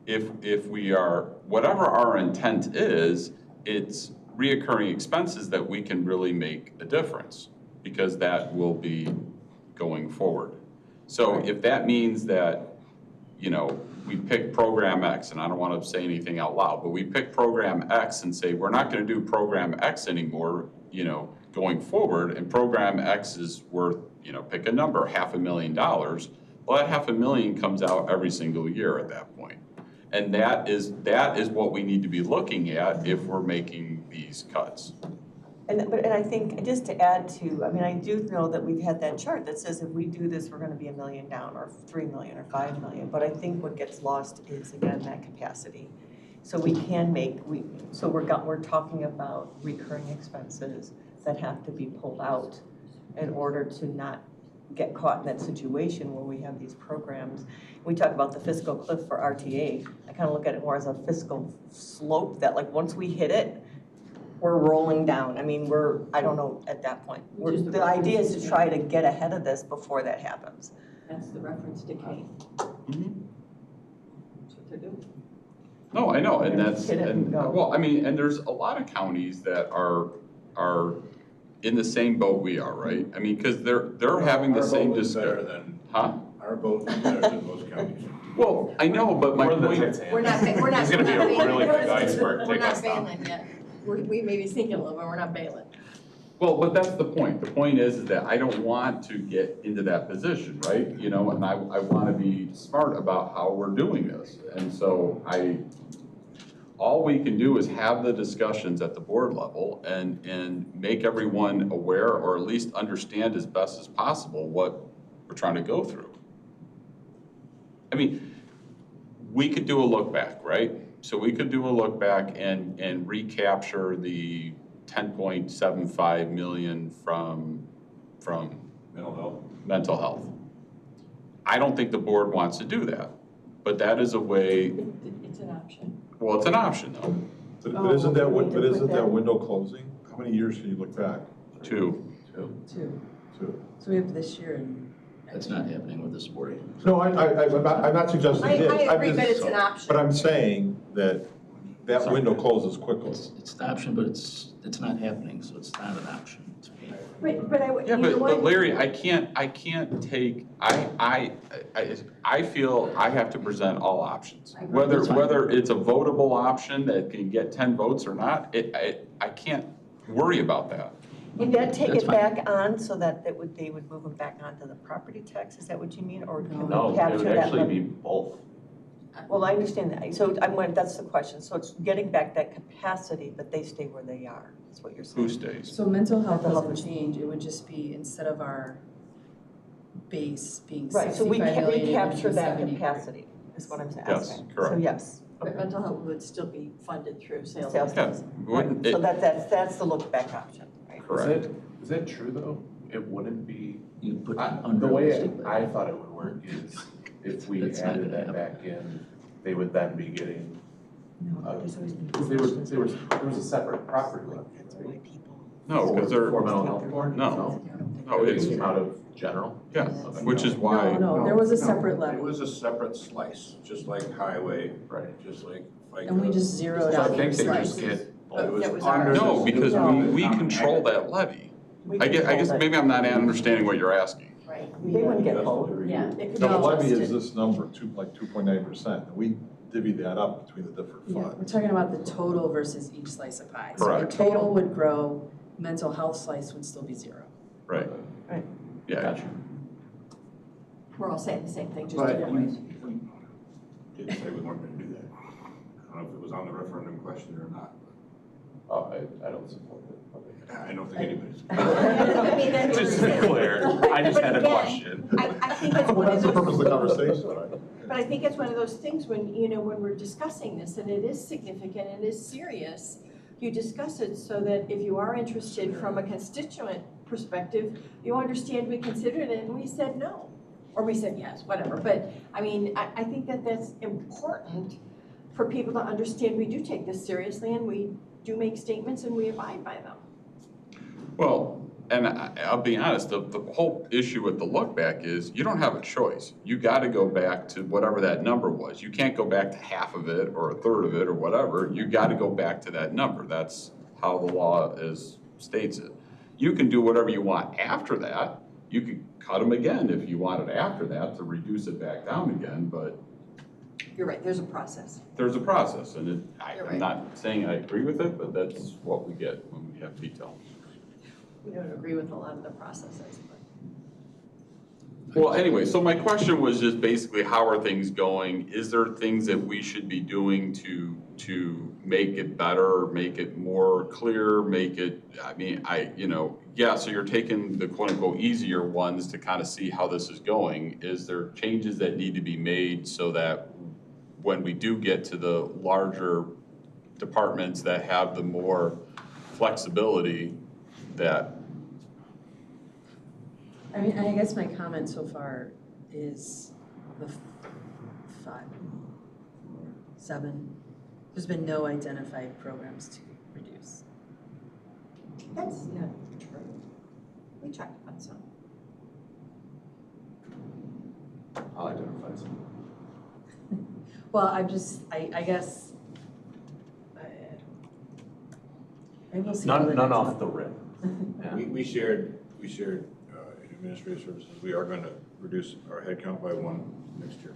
if we are, whatever our intent is, it's reoccurring expenses that we can really make a difference, because that will be going forward. So if that means that, we pick program X, and I don't want to say anything out loud, but we pick program X and say, we're not going to do program X anymore, going forward, and program X is worth, pick a number, $500,000. Well, that $500,000 comes out every single year at that point. And that is what we need to be looking at if we're making these cuts. And I think, just to add to, I do know that we've had that chart that says if we do this, we're gonna be $1 million down, or 3 million, or 5 million. But I think what gets lost is, again, that capacity. So we can we're talking about recurring expenses that have to be pulled out in order to not get caught in that situation where we have these programs. We talk about the fiscal cliff for RTA. I kind of look at it more as a fiscal slope that, like, once we hit it, we're rolling down. I don't know at that point. The idea is to try to get ahead of this before that happens. That's the reference to Kane. Mhm. That's what they're doing. No, I know, and that's, Hit it and go. and there's a lot of counties that are in the same boat we are, right? Because they're having the same discussion. Huh? Our boat is better than most counties. Well, I know, but my point. We're not. There's gonna be a really big iceberg We're take not us down. bailing yet. We may be sinking a little, but we're not bailing. Well, but that's the point. The point is that I don't want to get into that position, right? And I want to be smart about how we're doing this. And so all we can do is have the discussions at the board level and make everyone aware, or at least understand as best as possible what we're trying to go through. We could do a look back, right? So we could do a look back and recapture the 10.75 million from mental health. I don't think the board wants to do that, but that is a way. It's an option. Well, it's an option though. But isn't that window closing? How many years can you look back? 2. 2. 2. So we have this year and. That's not happening with this board. No, I'm not suggesting it is. I agree, but it's an option. But I'm saying that window closes quickly. It's an option, but it's not happening, so it's not an option to me. But Larry, I can't take, I feel I have to present all options. Whether it's a votable option that can get 10 votes or not, I can't worry about that. Would that take That's it back on so that they would move them back onto the property tax? Is that what you mean? Or can No, we it capture would that? actually be both. Well, I understand that. So that's the question. So it's getting back that capacity, but they stay where they are, is what you're saying. Who stays? So mental health Mental health doesn't change, it would just be, instead of our base being Right, so we 65 million, it would be recapture that 70. capacity, is what I'm asking. Yes, correct. So yes, But mental health would still be funded through sales Sales tax. Yeah, Right, wouldn't so it, that's the look back option, right? correct. Is that true though? It wouldn't be, You put the under. way I thought it would work is if we That's not added gonna that back in, they would then be getting, No, there's always been. there was a separate property line, right? No, because they're, For mental health board? no, no, Everything it's, came out of general? yeah, which is why, No, there was a separate levy, It was a separate slice, just like highway, Right. just like FICA. and we just zeroed So I out think each they slice. just get, It was That was under ours. the- no, because No. we control that levy. We I guess control that. maybe I'm not understanding what you're asking. Right. They wouldn't get both. Yeah, it could be The levy is adjusted. this number, like 2.9%. We divvy that up between the different Yeah, we're funds. talking about the total versus each slice of pie. So Correct. the total would grow, mental health slice would still be zero. Right. Right. Yeah, We're all saying the same thing, just But different ways. we did say we weren't gonna do that. I don't know if it was on the referendum question or not, oh, I don't support it. but I don't think anybody's. I mean, that's- Just to be clear, I just had a question. I think it's Well, one of that's the those. purpose of the conversation, right? But I think it's one of those things when, you know, when we're discussing this, and it is significant, and it is serious, you discuss it so that if you are interested from a constituent perspective, you understand we considered it and we said no, or we said yes, whatever. But, I mean, I think that that's important for people to understand we do take this seriously, and we do make statements and we abide by them. well, and I'll be honest, the whole issue with the look back is you don't have a choice. You gotta go back to whatever that number was. You can't go back to half of it or a third of it or whatever. You gotta go back to that number. That's how the law states it. You can do whatever you want after that. You could cut them again if you wanted after that to reduce it back down again, but You're right, there's a process. there's a process, and You're I'm right. not saying I agree with it, but that's what we get when we have detail. We don't agree with a lot of the processes, but. Well, anyway, so my question was just basically, how are things going? Is there things that we should be doing to make it better, make it more clear, make it, I mean, yeah, so you're taking the quote unquote easier ones to kind of see how this is going. Is there changes that need to be made so that when we do get to the larger departments that have the more flexibility, that I mean, I guess my comment so far is the 7, there's been no identified programs to reduce. That's not true. We checked on some. I'll identify some. Well, I guess, I will see. how the None next off month- the rip. Yeah. We shared in administrative services, we are gonna reduce our headcount by 1 next year.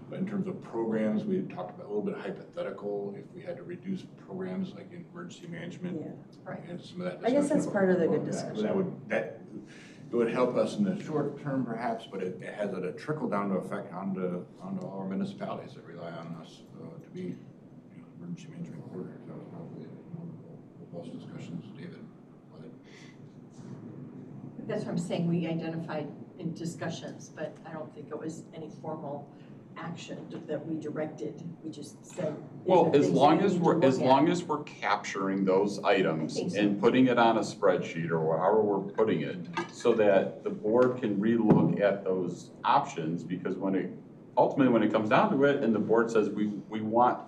But in terms of programs, we had talked about a little bit hypothetical, if we had to reduce programs like in emergency management. Yeah. Right. And some of that I guess discussion that's part of the good about that. discussion. It would help us in the short term perhaps, but it has a trickle down effect onto our municipalities that rely on us to be, emergency management coordinators. That was probably one of the robust discussions, David. That's what I'm saying, we identified in discussions, but I don't think it was any formal action that we directed. We just said. these well, are as things long we as need to we're, look as at. long as we're capturing those items I think so. and putting it on a spreadsheet or however we're putting it, so that the board can relook at those options, because ultimately when it comes down to it and the board says we want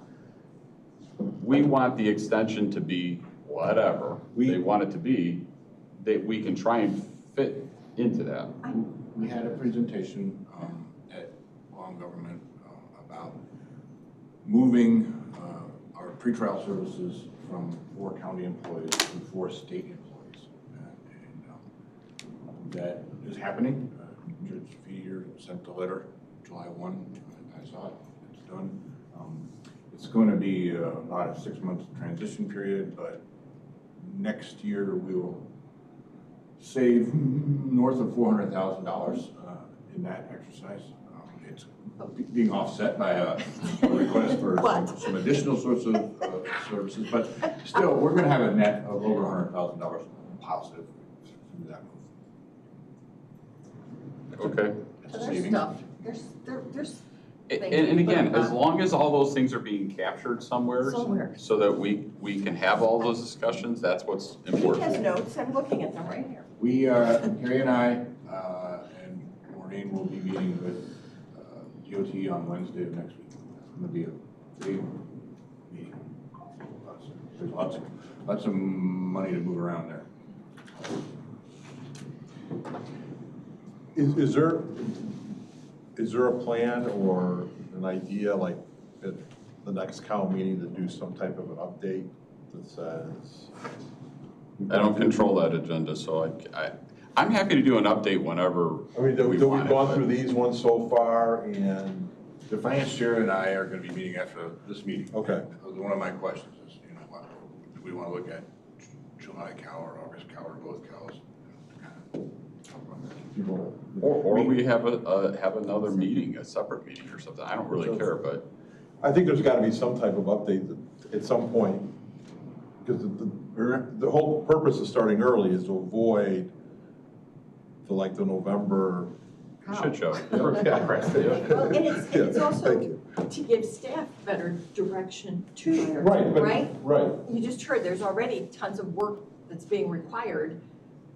the extension to be whatever they want it to be, that we can try and fit into that. We had a presentation at Law and Government about moving our pretrial services from 4 county employees to 4 state employees. And that is happening. Judge Feeder sent the letter July 1. I saw it. It's done. It's going to be about a 6-month transition period, but next year we will save north of $400,000 in that exercise. It's being offset by a request for some additional sorts of services, but still, we're going to have a net of over $100,000 positive through that move. Okay. So there's savings. stuff, there's And again, as long as all those things are being captured somewhere. Somewhere. So that we can have all those discussions, that's what's He has important. notes, I'm looking at them right here. We, Carrie and I, and Maureen will be meeting with DOT on Wednesday of next week. It's gonna be a big meeting. There's lots of money to move around there. Is there a plan or an idea, like, at the next COW meeting to do some type of an update that says? I don't control that agenda, so I'm happy to do an update whenever I mean, we we've want it, gone but- through these ones so far, and, The finance chair and I are gonna be meeting after this meeting. okay. One of my questions is, do we wanna look at July cow or August cow or both cows? People, Or we have another meeting, a separate meeting or something, I don't really care, but. I think there's gotta be some type of update at some point, because the whole purpose of starting early is to avoid the November. Shit show. Yeah, right. Well, and it's Yeah, also thank you. to give staff better direction too. Right, but, Right? right. You just heard, there's already tons of work that's being required.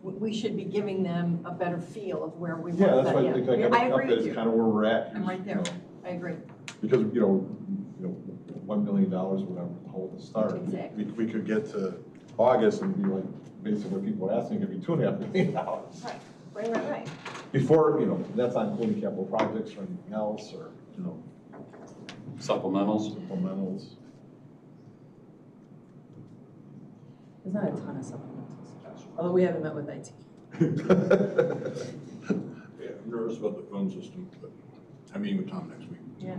We should be giving them a better feel of where we want Yeah, that. that's why I think like I agree update with is you. kind of where we're at. I'm right there. you know, I agree. Because, $1 million, whatever, the whole start. Exactly. We could get to August and be like, basically what people are asking, could be $2.5 million. Right. Before, that's not including capital projects or anything else, or, Supplementals. supplementals. There's not a ton of supplementals, although we haven't met with IT. Yeah, I'm nervous about the phone system, but I'm meeting with Tom next week. Yeah,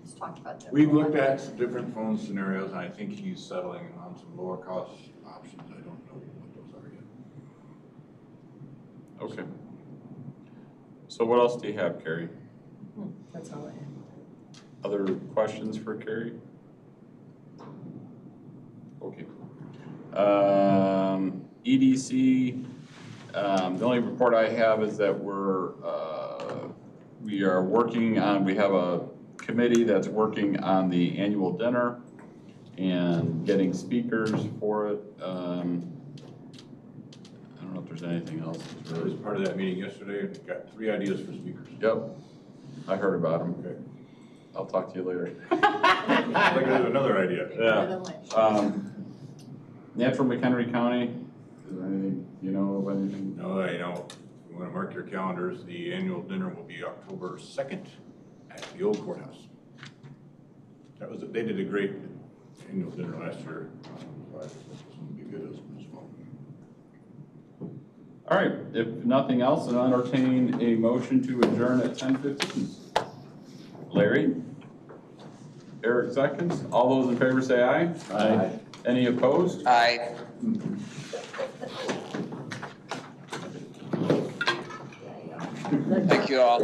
let's talk about that. We've looked at some different phone scenarios, and I think he's settling on some lower cost options. I don't know what those are yet. Okay. So what else do you have, Carrie? That's all I have. Other questions for Carrie? Okay. EDC, the only report I have is that we are working on, we have a committee that's working on the annual dinner and getting speakers for it. I don't know if there's anything else. I was part of that meeting yesterday, and got 3 ideas for speakers. Yep, I heard about them. Okay. I'll talk to you later. I think there's another idea. Yeah. Natural McHenry County, is there anything, of anything? No, if you want to mark your calendars, the annual dinner will be October 2nd at the old courthouse. They did a great annual dinner last year, so I think this will be good as well. All right, if nothing else, then I'll entertain a motion to adjourn at 10:15. Larry? Eric seconds. All those in favor say aye. Aye. Any opposed? Aye. Thank you all.